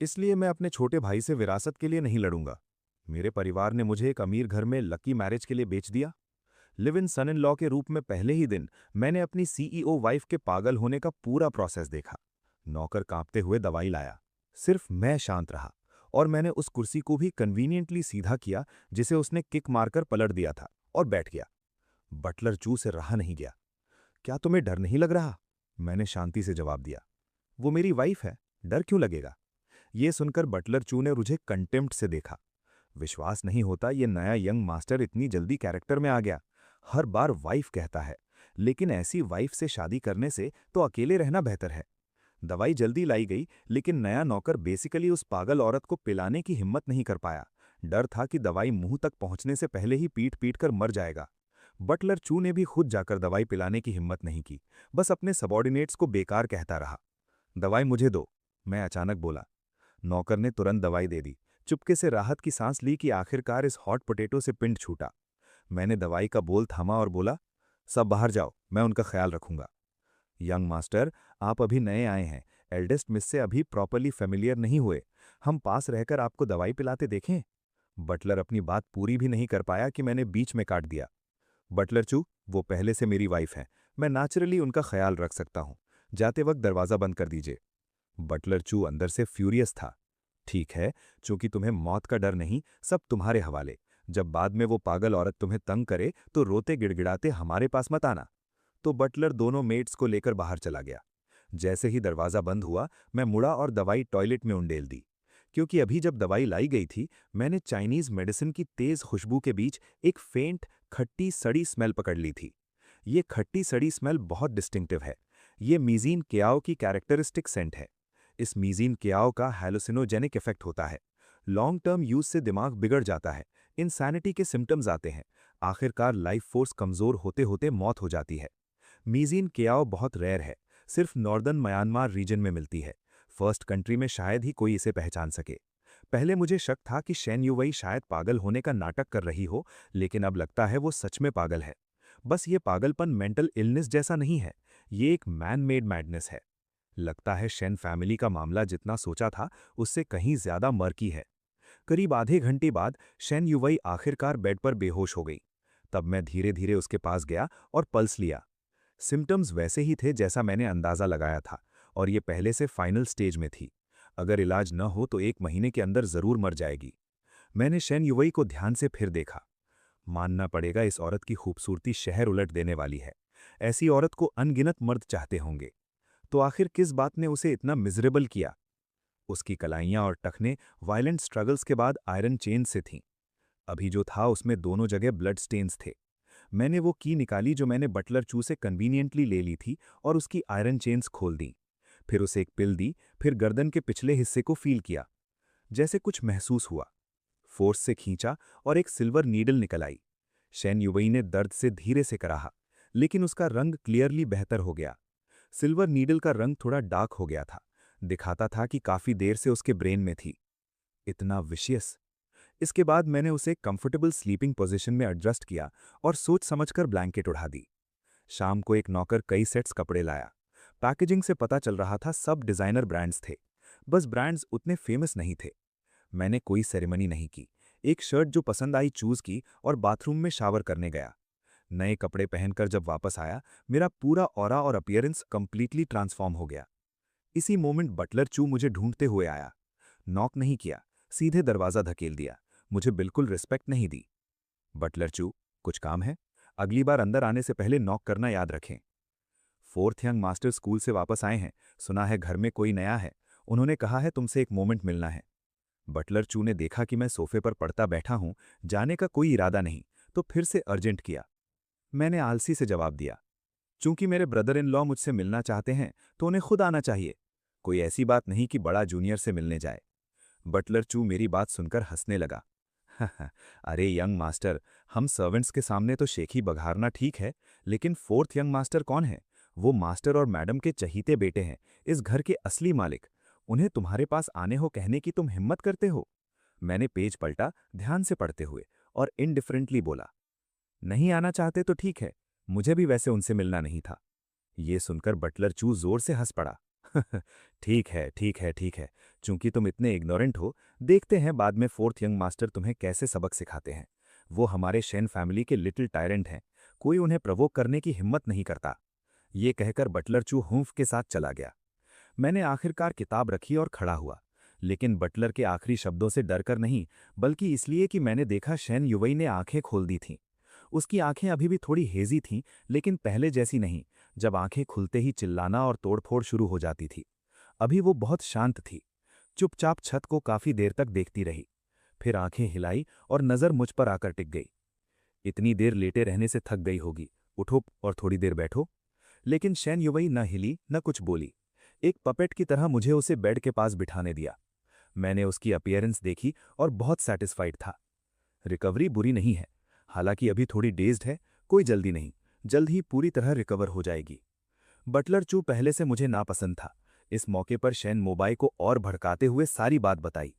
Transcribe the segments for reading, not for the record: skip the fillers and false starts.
इसलिए मैं अपने छोटे भाई से विरासत के लिए नहीं लड़ूंगा। मेरे परिवार ने मुझे एक अमीर घर में लकी मैरिज के लिए बेच दिया। Live in sun in law के रूप में पहले ही दिन मैंने अपनी सीईओ वाइफ के पागल होने का पूरा प्रोसेस देखा। नौकर कांपते हुए दवाई लाया। सिर्फ मैं शांत रहा, और मैंने उस कुर्सी को भी कन्वीनियंटली सीधा किया जिसे उसने किक मारकर पलट दिया था, और बैठ गया। बटलर चू से रहा नहीं गया। क्या तुम्हें डर नहीं लग रहा? मैंने शांति से जवाब दिया। वो मेरी वाइफ है, डर क्यों लगेगा? ये सुनकर बटलर चू ने मुझे कंटेम्प्ट से देखा। विश्वास नहीं होता ये नया यंग मास्टर इतनी जल्दी कैरेक्टर में आ गया। हर बार वाइफ कहता है, लेकिन ऐसी वाइफ से शादी करने से तो अकेले रहना बेहतर है। दवाई जल्दी लाई गई, लेकिन नया नौकर बेसिकली उस पागल औरत को पिलाने की हिम्मत नहीं कर पाया। डर था कि दवाई मुंह तक पहुंचने से पहले ही पीट पीट कर मर जाएगा। बटलर चू ने भी खुद जाकर दवाई पिलाने की हिम्मत नहीं की, बस अपने सबॉर्डिनेट्स को बेकार कहता रहा। दवाई मुझे दो, मैं अचानक बोला। नौकर ने तुरंत दवाई दे दी। चुपके से राहत की सांस ली कि आखिरकार इस हॉट पोटैटो से पिंड छूटा। मैंने दवाई का बोल थामा और बोला, सब बाहर जाओ, मैं उनका ख्याल रखूंगा। यंग मास्टर, आप अभी नए आए हैं, एल्डेस्ट मिस से अभी प्रॉपरली फेमिलियर नहीं हुए। हम पास रहकर आपको दवाई पिलाते देखें। बटलर अपनी बात पूरी भी नहीं कर पाया कि मैंने बीच में काट दिया। बटलर चू, वो पहले से मेरी वाइफ है, मैं नेचुरली उनका ख्याल रख सकता हूं। जाते वक्त दरवाजा बंद कर दीजिए। बटलर चू अंदर से फ्यूरियस था। ठीक है, चूंकि तुम्हें मौत का डर नहीं, सब तुम्हारे हवाले। जब बाद में वो पागल औरत तुम्हें तंग करे तो रोते गिड़गिड़ाते हमारे पास मत आना। तो बटलर दोनों मेट्स को लेकर बाहर चला गया। जैसे ही दरवाजा बंद हुआ, मैं मुड़ा और दवाई टॉयलेट में उंडेल दी। क्योंकि अभी जब दवाई लाई गई थी, मैंने चाइनीज मेडिसिन की तेज खुशबू के बीच एक फेंट, खट्टी सड़ी स्मेल पकड़ ली थी। ये खट्टी सड़ी स्मेल बहुत डिस्टिंक्टिव है। ये मीज़ीन केआओ की कैरेक्टरिस्टिक सेंट है। इस मीज़ीन केआओ का हैलोसिनोजेनिक इफेक्ट होता है। लॉन्ग टर्म यूज से दिमाग बिगड़ जाता है, इंसैनिटी के सिम्टम्स आते हैं, आखिरकार लाइफ फोर्स कमजोर होते होते मौत हो जाती है। मीज़ीन केआओ बहुत रेयर है, सिर्फ नॉर्दर्न म्यांमार रीजन में मिलती है। फर्स्ट कंट्री में शायद ही कोई इसे पहचान सके। पहले मुझे शक था कि शेन युवई शायद पागल होने का नाटक कर रही हो, लेकिन अब लगता है वो सच में पागल है। बस ये पागलपन मेंटल इलनेस जैसा नहीं है, ये एक मैन मेड मैडनेस है। लगता है शेन फैमिली का मामला जितना सोचा था उससे कहीं ज्यादा मर्की है। करीब आधे घंटे बाद शेन युवई आखिरकार बेड पर बेहोश हो गई। तब मैं धीरे धीरे उसके पास गया और पल्स लिया। सिम्टम्स वैसे ही थे जैसा मैंने अंदाजा लगाया था, और ये पहले से फाइनल स्टेज में थी। अगर इलाज न हो तो 1 महीने के अंदर जरूर मर जाएगी। मैंने शेन युवई को ध्यान से फिर देखा। मानना पड़ेगा, इस औरत की खूबसूरती शहर उलट देने वाली है। ऐसी औरत को अनगिनत मर्द चाहते होंगे। तो आखिर किस बात ने उसे इतना मिजरेबल किया? उसकी कलाइयां और टखने वायलेंट स्ट्रगल्स के बाद आयरन चेन से थीं। अभी जो था उसमें दोनों जगह ब्लड स्टेन्स थे। मैंने वो की निकाली जो मैंने बटलर चू से कन्वीनियंटली ले ली थी, और उसकी आयरन चेन्स खोल दी। फिर उसे एक पिल दी, फिर गर्दन के पिछले हिस्से को फील किया। जैसे कुछ महसूस हुआ। फोर्स से खींचा और एक सिल्वर नीडल निकल आई। शेन युवई ने दर्द से धीरे से कराहा, लेकिन उसका रंग क्लियरली बेहतर हो गया। सिल्वर नीडल का रंग थोड़ा डार्क हो गया था, दिखाता था कि काफी देर से उसके ब्रेन में थी। इतना विशियस। इसके बाद मैंने उसे कंफर्टेबल स्लीपिंग पोजीशन में एडजस्ट किया और सोच समझकर ब्लैंकेट उड़ा दी। शाम को एक नौकर कई सेट्स कपड़े लाया। पैकेजिंग से पता चल रहा था सब डिजाइनर ब्रांड्स थे, बस ब्रांड्स उतने फेमस नहीं थे। मैंने कोई सेरेमनी नहीं की। एक शर्ट जो पसंद आई चूज की और बाथरूम में शावर करने गया। नए कपड़े पहनकर जब वापस आया, मेरा पूरा ऑरा और अपीयरेंस कंप्लीटली ट्रांसफॉर्म हो गया। इसी मोमेंट बटलर चू मुझे ढूंढते हुए आया। नॉक नहीं किया, सीधे दरवाजा धकेल दिया। मुझे बिल्कुल रिस्पेक्ट नहीं दी। बटलर चू, कुछ काम है? अगली बार अंदर आने से पहले नॉक करना याद रखें। फोर्थ यंग मास्टर स्कूल से वापस आए हैं, सुना है घर में कोई नया है। उन्होंने कहा है तुमसे एक मोमेंट मिलना है। बटलर चू ने देखा कि मैं सोफे पर पड़ता बैठा हूं, जाने का कोई इरादा नहीं, तो फिर से अर्जेंट किया। मैंने आलसी से जवाब दिया, चूंकि मेरे ब्रदर इन लॉ मुझसे मिलना चाहते हैं तो उन्हें खुद आना चाहिए। कोई ऐसी बात नहीं कि बड़ा जूनियर से मिलने जाए। बटलर चू मेरी बात सुनकर हंसने लगा। अरे यंग मास्टर, हम सर्वेंट्स के सामने तो शेखी बघारना ठीक है, लेकिन फोर्थ यंग मास्टर कौन है? वो मास्टर और मैडम के चहीते बेटे हैं, इस घर के असली मालिक। उन्हें तुम्हारे पास आने हो कहने की तुम हिम्मत करते हो? मैंने पेज पलटा, ध्यान से पढ़ते हुए, और इनडिफरेंटली बोला, नहीं आना चाहते तो ठीक है, मुझे भी वैसे उनसे मिलना नहीं था। ये सुनकर बटलर चू जोर से हंस पड़ा। ठीक है, ठीक है, ठीक है, चूंकि तुम इतने इग्नोरेंट हो, देखते हैं बाद में फोर्थ यंग मास्टर तुम्हें कैसे सबक सिखाते हैं। वो हमारे शेन फैमिली के लिटिल टायरेंट हैं, कोई उन्हें प्रवोक करने की हिम्मत नहीं करता। ये कहकर बटलर चू हूंफ के साथ चला गया। मैंने आखिरकार किताब रखी और खड़ा हुआ, लेकिन बटलर के आखिरी शब्दों से डरकर नहीं, बल्कि इसलिए कि मैंने देखा शेन युवई ने आंखें खोल दी थीं। उसकी आंखें अभी भी थोड़ी हेजी थीं, लेकिन पहले जैसी नहीं, जब आंखें खुलते ही चिल्लाना और तोड़फोड़ शुरू हो जाती थी। अभी वो बहुत शांत थी, चुपचाप छत को काफी देर तक देखती रही, फिर आंखें हिलाई और नजर मुझ पर आकर टिक गई। इतनी देर लेटे रहने से थक गई होगी, उठो और थोड़ी देर बैठो। लेकिन शेन युवई न हिली न कुछ बोली। एक पपेट की तरह मुझे उसे बेड के पास बिठाने दिया। मैंने उसकी अपीयरेंस देखी और बहुत सैटिस्फाइड था। रिकवरी बुरी नहीं है, हालांकि अभी थोड़ी डेज्ड है, कोई जल्दी नहीं, जल्द ही पूरी तरह रिकवर हो जाएगी। बटलर चू पहले से मुझे नापसंद था। इस मौके पर शेन मोबाई को और भड़काते हुए सारी बात बताई।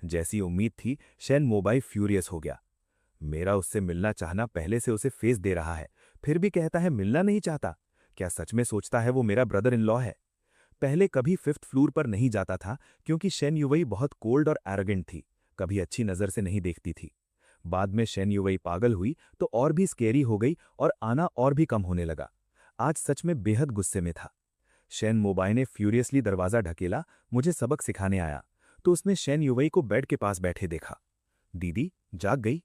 जैसी उम्मीद थी, शेन मोबाई फ्यूरियस हो गया। मेरा उससे मिलना चाहना पहले से उसे फेस दे रहा है, फिर भी कहता है मिलना नहीं चाहता। क्या सच में सोचता है वो मेरा ब्रदर इन लॉ है? पहले कभी 5th फ्लोर पर नहीं जाता था, क्योंकि शेन युवई बहुत कोल्ड और एरोगेंट थी, कभी अच्छी नज़र से नहीं देखती थी। बाद में शेन युवई पागल हुई तो और भी स्केरी हो गई और आना और भी कम होने लगा। आज सच में बेहद गुस्से में था। शेन मोबाई ने फ्यूरियसली दरवाज़ा ढकेला, मुझे सबक सिखाने आया, तो उसने शेन युवई को बेड के पास बैठे देखा। दीदी जाग गई।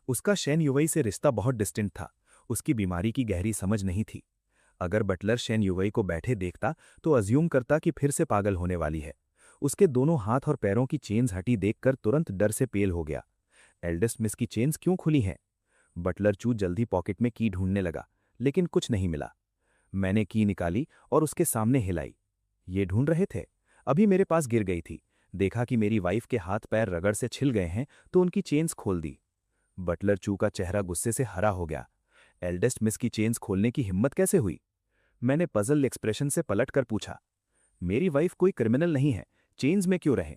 उसका शेन युवई से रिश्ता बहुत डिस्टेंट था, उसकी बीमारी की गहरी समझ नहीं थी। अगर बटलर शेन युवई को बैठे देखता तो अज्यूम करता कि फिर से पागल होने वाली है। उसके दोनों हाथ और पैरों की चेन्स हटी देखकर तुरंत डर से पेल हो गया। एल्डेस्ट मिस की चेन्स क्यों खुली हैं? बटलर चू जल्दी पॉकेट में की ढूंढने लगा, लेकिन कुछ नहीं मिला। मैंने की निकाली और उसके सामने हिलाई। ये ढूंढ रहे थे, अभी मेरे पास गिर गई थी। देखा कि मेरी वाइफ के हाथ पैर रगड़ से छिल गए हैं, तो उनकी चेन्स खोल दी। बटलर चू का चेहरा गुस्से से हरा हो गया। एल्डेस्ट मिस की चेन्स खोलने की हिम्मत कैसे हुई? मैंने पजल एक्सप्रेशन से पलट कर पूछा। मेरी वाइफ कोई क्रिमिनल नहीं है, चेन्स में क्यों रहे?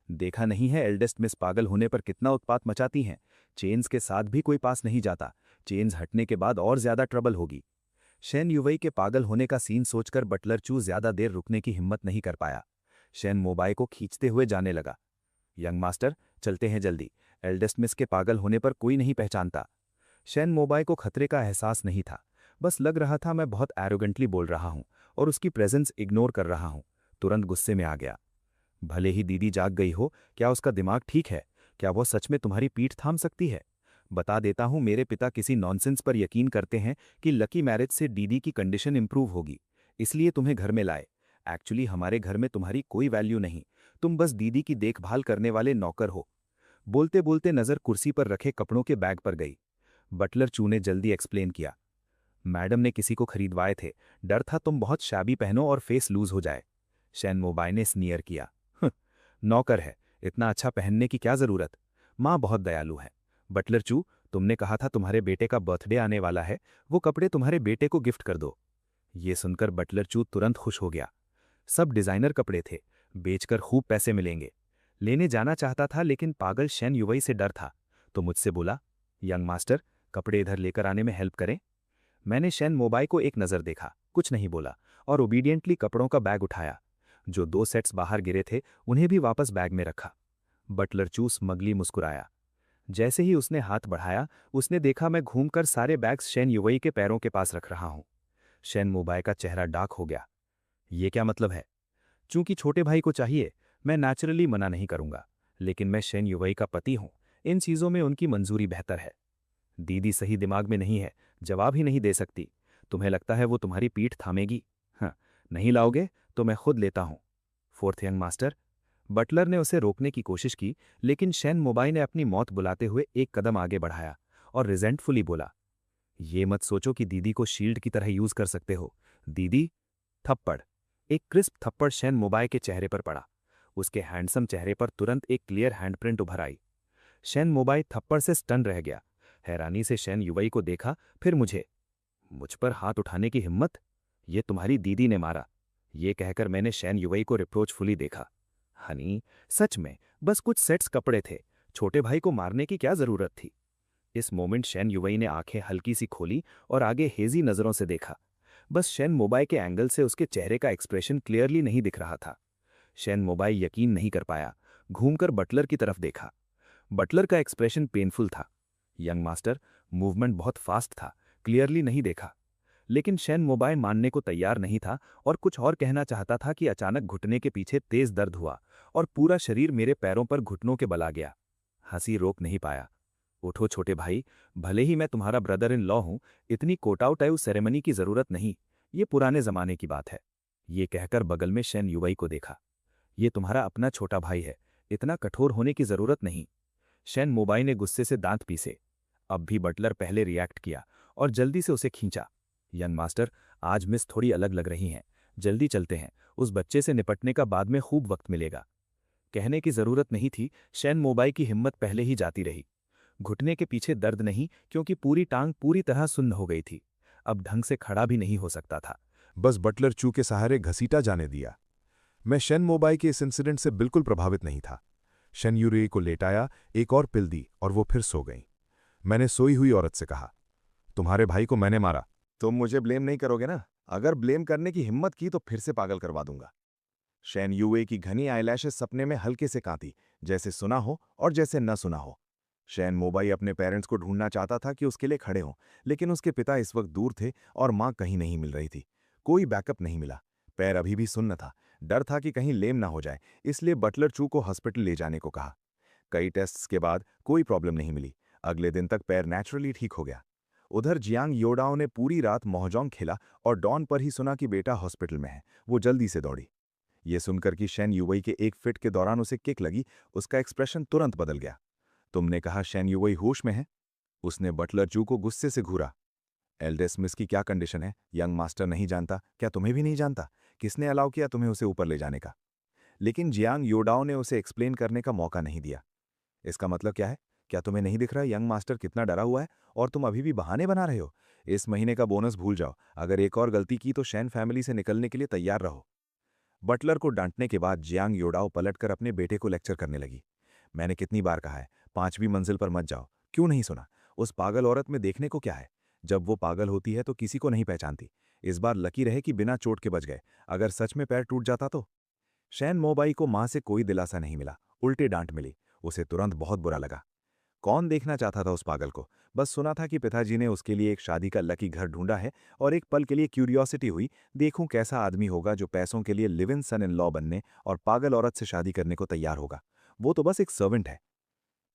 देखा नहीं है एल्डेस्ट मिस पागल होने पर कितना उत्पात मचाती हैं? चेन्स के साथ भी कोई पास नहीं जाता, चेन्स हटने के बाद और ज्यादा ट्रबल होगी। शेन युवई के पागल होने का सीन सोचकर बटलर चू ज्यादा देर रुकने की हिम्मत नहीं कर पाया। शेन मोबाई को खींचते हुए जाने लगा। यंग मास्टर, चलते हैं जल्दी, एल्डेस्ट मिस के पागल होने पर कोई नहीं पहचानता। शेन मोबाई को खतरे का एहसास नहीं था, बस लग रहा था मैं बहुत एरोगेंटली बोल रहा हूं और उसकी प्रेजेंस इग्नोर कर रहा हूं। तुरंत गुस्से में आ गया। भले ही दीदी जाग गई हो, क्या उसका दिमाग ठीक है? क्या वो सच में तुम्हारी पीठ थाम सकती है? बता देता हूं, मेरे पिता किसी नॉनसेंस पर यकीन करते हैं कि लकी मैरिज से दीदी की कंडीशन इंप्रूव होगी, इसलिए तुम्हें घर में लाए। एक्चुअली हमारे घर में तुम्हारी कोई वैल्यू नहीं, तुम बस दीदी की देखभाल करने वाले नौकर हो। बोलते बोलते नजर कुर्सी पर रखे कपड़ों के बैग पर गई। बटलर चू ने जल्दी एक्सप्लेन किया। मैडम ने किसी को खरीदवाए थे, डर था तुम बहुत शैबी पहनो और फेस लूज हो जाए। शेन मोबाई ने स्नीयर किया। नौकर है, इतना अच्छा पहनने की क्या जरूरत? माँ बहुत दयालु है। बटलर चू, तुमने कहा था तुम्हारे बेटे का बर्थडे आने वाला है, वो कपड़े तुम्हारे बेटे को गिफ्ट कर दो। ये सुनकर बटलर चू तुरंत खुश हो गया। सब डिजाइनर कपड़े थे, बेचकर खूब पैसे मिलेंगे। लेने जाना चाहता था, लेकिन पागल शेन युवई से डर था, तो मुझसे बोला, यंग मास्टर, कपड़े इधर लेकर आने में हेल्प करें। मैंने शेन मोबाई को एक नज़र देखा, कुछ नहीं बोला और ओबीडियंटली कपड़ों का बैग उठाया। जो 2 सेट्स बाहर गिरे थे उन्हें भी वापस बैग में रखा। बटलर चू स्मगली मुस्कुराया। जैसे ही उसने हाथ बढ़ाया, उसने देखा मैं घूमकर सारे बैग्स शेन युवई के पैरों के पास रख रहा हूं। शेन मोबाई का चेहरा डार्क हो गया। ये क्या मतलब है? चूंकि छोटे भाई को चाहिए, मैं नेचुरली मना नहीं करूंगा, लेकिन मैं शेन युवई का पति हूं, इन चीजों में उनकी मंजूरी बेहतर है। दीदी सही दिमाग में नहीं है, जवाब ही नहीं दे सकती। तुम्हें लगता है वो तुम्हारी पीठ थामेगी? हाँ, नहीं लाओगे तो मैं खुद लेता हूं। Fourth young master. बटलर ने उसे रोकने की कोशिश की, लेकिन शेन मोबाई ने अपनी मौत बुलाते हुए एक कदम आगे बढ़ाया और रिजेंटफुली बोला, ये मत सोचो कि दीदी को शील्ड की तरह यूज कर सकते हो। दीदी। थप्पड़। एक क्रिस्प थप्पड़ शेन मोबाई के चेहरे पर पड़ा। उसके हैंडसम चेहरे पर तुरंत एक क्लियर हैंडप्रिंट उभर आई। शेन मोबाई थप्पड़ से स्टन रह गया। हैरानी से शेन युवई को देखा, फिर मुझे। मुझ पर हाथ उठाने की हिम्मत? ये तुम्हारी दीदी ने मारा। ये कहकर मैंने शेन युवई को रिप्रोचफुली देखा। हनी, सच में बस कुछ सेट्स कपड़े थे, छोटे भाई को मारने की क्या जरूरत थी? इस मोमेंट शेन युवई ने आंखें हल्की सी खोली और आगे हेजी नजरों से देखा। बस शेन मोबाई के एंगल से उसके चेहरे का एक्सप्रेशन क्लियरली नहीं दिख रहा था। शैन मोबाई यकीन नहीं कर पाया। घूमकर बटलर की तरफ देखा। बटलर का एक्सप्रेशन पेनफुल था। यंग मास्टर, मूवमेंट बहुत फास्ट था, क्लियरली नहीं देखा। लेकिन शैन मोबाई मानने को तैयार नहीं था और कुछ और कहना चाहता था कि अचानक घुटने के पीछे तेज दर्द हुआ और पूरा शरीर मेरे पैरों पर घुटनों के बल आ गया। हंसी रोक नहीं पाया। उठो छोटे भाई, भले ही मैं तुम्हारा ब्रदर इन लॉ हूं, इतनी कोटाउटाइव सेरेमनी की जरूरत नहीं। ये पुराने जमाने की बात है। ये कहकर बगल में शैन युवई को देखा। ये तुम्हारा अपना छोटा भाई है, इतना कठोर होने की जरूरत नहीं। शैन मोबाई ने गुस्से से दांत पीसे। अब भी बटलर पहले रिएक्ट किया और जल्दी से उसे खींचा। यंग मास्टर, आज मिस थोड़ी अलग लग रही हैं। जल्दी चलते हैं, उस बच्चे से निपटने का बाद में खूब वक्त मिलेगा। कहने की जरूरत नहीं थी, शैन मोबाई की हिम्मत पहले ही जाती रही। घुटने के पीछे दर्द नहीं, क्योंकि पूरी टांग पूरी तरह सुन्न हो गई थी। अब ढंग से खड़ा भी नहीं हो सकता था। बस बटलर चू के सहारे घसीटा जाने दिया। मैं शेन मोबाई के इस इंसिडेंट से बिल्कुल प्रभावित नहीं था। शेन यूरी को लेटाया, एक और पिल दी और वो फिर सो गई। मैंने सोई हुई औरत से कहा, तुम्हारे भाई को मैंने मारा। तुम मुझे ब्लेम नहीं करोगे ना? अगर ब्लेम करने की हिम्मत की तो फिर से पागल करवा दूंगा। शैन यूए की घनी आईलैशेस सपने में हल्के से कांपी, जैसे सुना हो और जैसे न सुना हो। शैन मोबाई अपने पेरेंट्स को ढूंढना चाहता था कि उसके लिए खड़े हों, लेकिन उसके पिता इस वक्त दूर थे और मां कहीं नहीं मिल रही थी। कोई बैकअप नहीं मिला। पैर अभी भी सुन्न था। डर था कि कहीं लेम ना हो जाए, इसलिए बटलर चू को हॉस्पिटल ले जाने को कहा। कई टेस्ट्स के बाद कोई प्रॉब्लम नहीं मिली। अगले दिन तक पैर नेचुरली ठीक हो गया। उधर जियांग योडाओ ने पूरी रात मोहजोंग खेला और डॉन पर ही सुना कि बेटा हॉस्पिटल में है। वो जल्दी से दौड़ी। ये सुनकर कि शैन युवई के एक फिट के दौरान उसे किक लगी, उसका एक्सप्रेशन तुरंत बदल गया। तुमने कहा शैन युवई होश में है? उसने बटलर चू को गुस्से से घूरा। एल्डेस मिस की क्या कंडीशन है? यंग मास्टर नहीं जानता? क्या तुम्हें भी नहीं जानता? किसने अलाउ किया तुम्हें उसे ऊपर ले जाने का? लेकिन जियांग योडाओ ने उसे एक्सप्लेन करने का मौका नहीं दिया। इसका मतलब क्या है? क्या तुम्हें नहीं दिख रहा यंग मास्टर कितना डरा हुआ है और तुम अभी भी बहाने बना रहे हो? इस महीने का बोनस भूल जाओ। अगर एक और गलती की तो शैन फैमिली से निकलने के लिए तैयार रहो। बटलर को डांटने के बाद जियांग योडाओ पलटकर अपने बेटे को लेक्चर करने लगी। मैंने कितनी बार कहा है, 5वीं मंजिल पर मत जाओ। क्यों नहीं सुना? उस पागल औरत में देखने को क्या है? जब वो पागल होती है तो किसी को नहीं पहचानती। इस बार लकी रहे कि बिना चोट के बच गए। अगर सच में पैर टूट जाता तो? शैन मोबाई को मां से कोई दिलासा नहीं मिला, उल्टे डांट मिली। उसे तुरंत बहुत बुरा लगा। कौन देखना चाहता था उस पागल को? बस सुना था कि पिताजी ने उसके लिए एक शादी का लकी घर ढूंढा है और एक पल के लिए क्यूरियोसिटी हुई, देखूं कैसा आदमी होगा जो पैसों के लिए live in sun in law बनने और पागल औरत से शादी करने को तैयार होगा। वो तो बस एक सर्वेंट है।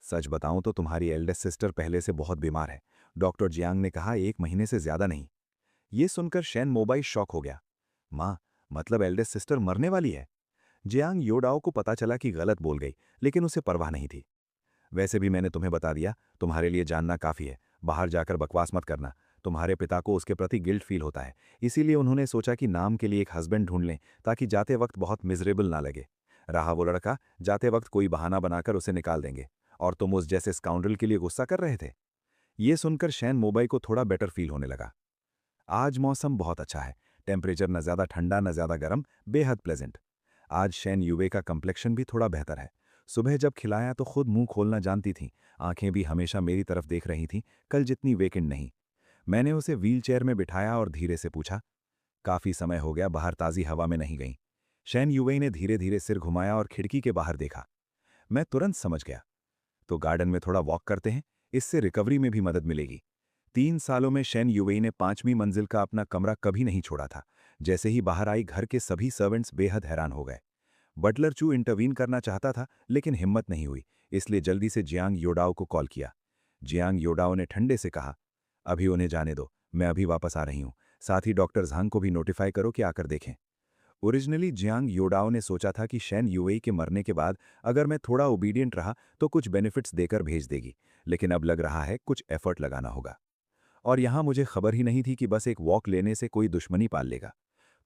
सच बताऊं तो तुम्हारी एल्डेस्ट सिस्टर पहले से बहुत बीमार है। डॉक्टर जियांग ने कहा 1 महीने से ज्यादा नहीं। ये सुनकर शैन मोबाई शॉक हो गया। मां, मतलब एल्डेस्ट सिस्टर मरने वाली है? जियांग योडाओ को पता चला कि गलत बोल गई, लेकिन उसे परवाह नहीं थी। वैसे भी मैंने तुम्हें बता दिया, तुम्हारे लिए जानना काफी है। बाहर जाकर बकवास मत करना। तुम्हारे पिता को उसके प्रति गिल्ट फील होता है, इसीलिए उन्होंने सोचा कि नाम के लिए एक हस्बैंड ढूंढ लें ताकि जाते वक्त बहुत मिजरेबल ना लगे। रहा वो लड़का, जाते वक्त कोई बहाना बनाकर उसे निकाल देंगे। और तुम उस जैसे स्काउंड्रल के लिए गुस्सा कर रहे थे? ये सुनकर शैन मोबाई को थोड़ा बेटर फील होने लगा। आज मौसम बहुत अच्छा है। टेम्परेचर न ज्यादा ठंडा न ज्यादा गर्म, बेहद प्लेजेंट। आज शैन युवे का कंप्लेक्शन भी थोड़ा बेहतर है। सुबह जब खिलाया तो खुद मुंह खोलना जानती थीं, आंखें भी हमेशा मेरी तरफ देख रही थीं, कल जितनी वेकेंड नहीं। मैंने उसे व्हीलचेयर में बिठाया और धीरे से पूछा, काफी समय हो गया बाहर ताजी हवा में नहीं गई? शैन युवे ने धीरे धीरे सिर घुमाया और खिड़की के बाहर देखा। मैं तुरंत समझ गया। तो गार्डन में थोड़ा वॉक करते हैं, इससे रिकवरी में भी मदद मिलेगी। 3 सालों में शैन युवेई ने 5वीं मंजिल का अपना कमरा कभी नहीं छोड़ा था। जैसे ही बाहर आई, घर के सभी सर्वेंट्स बेहद हैरान हो गए। बटलर चू इंटरवीन करना चाहता था, लेकिन हिम्मत नहीं हुई, इसलिए जल्दी से जियांग योडाओ को कॉल किया। जियांग योडाओ ने ठंडे से कहा, अभी उन्हें जाने दो, मैं अभी वापस आ रही हूं। साथ ही डॉक्टर झांग को भी नोटिफाई करो कि आकर देखें। ओरिजिनली जियांग योडाओ ने सोचा था कि शैन युवेई के मरने के बाद अगर मैं थोड़ा ओबीडियंट रहा तो कुछ बेनिफिट्स देकर भेज देगी, लेकिन अब लग रहा है कुछ एफर्ट लगाना होगा। और यहां मुझे खबर ही नहीं थी कि बस एक वॉक लेने से कोई दुश्मनी पाल लेगा।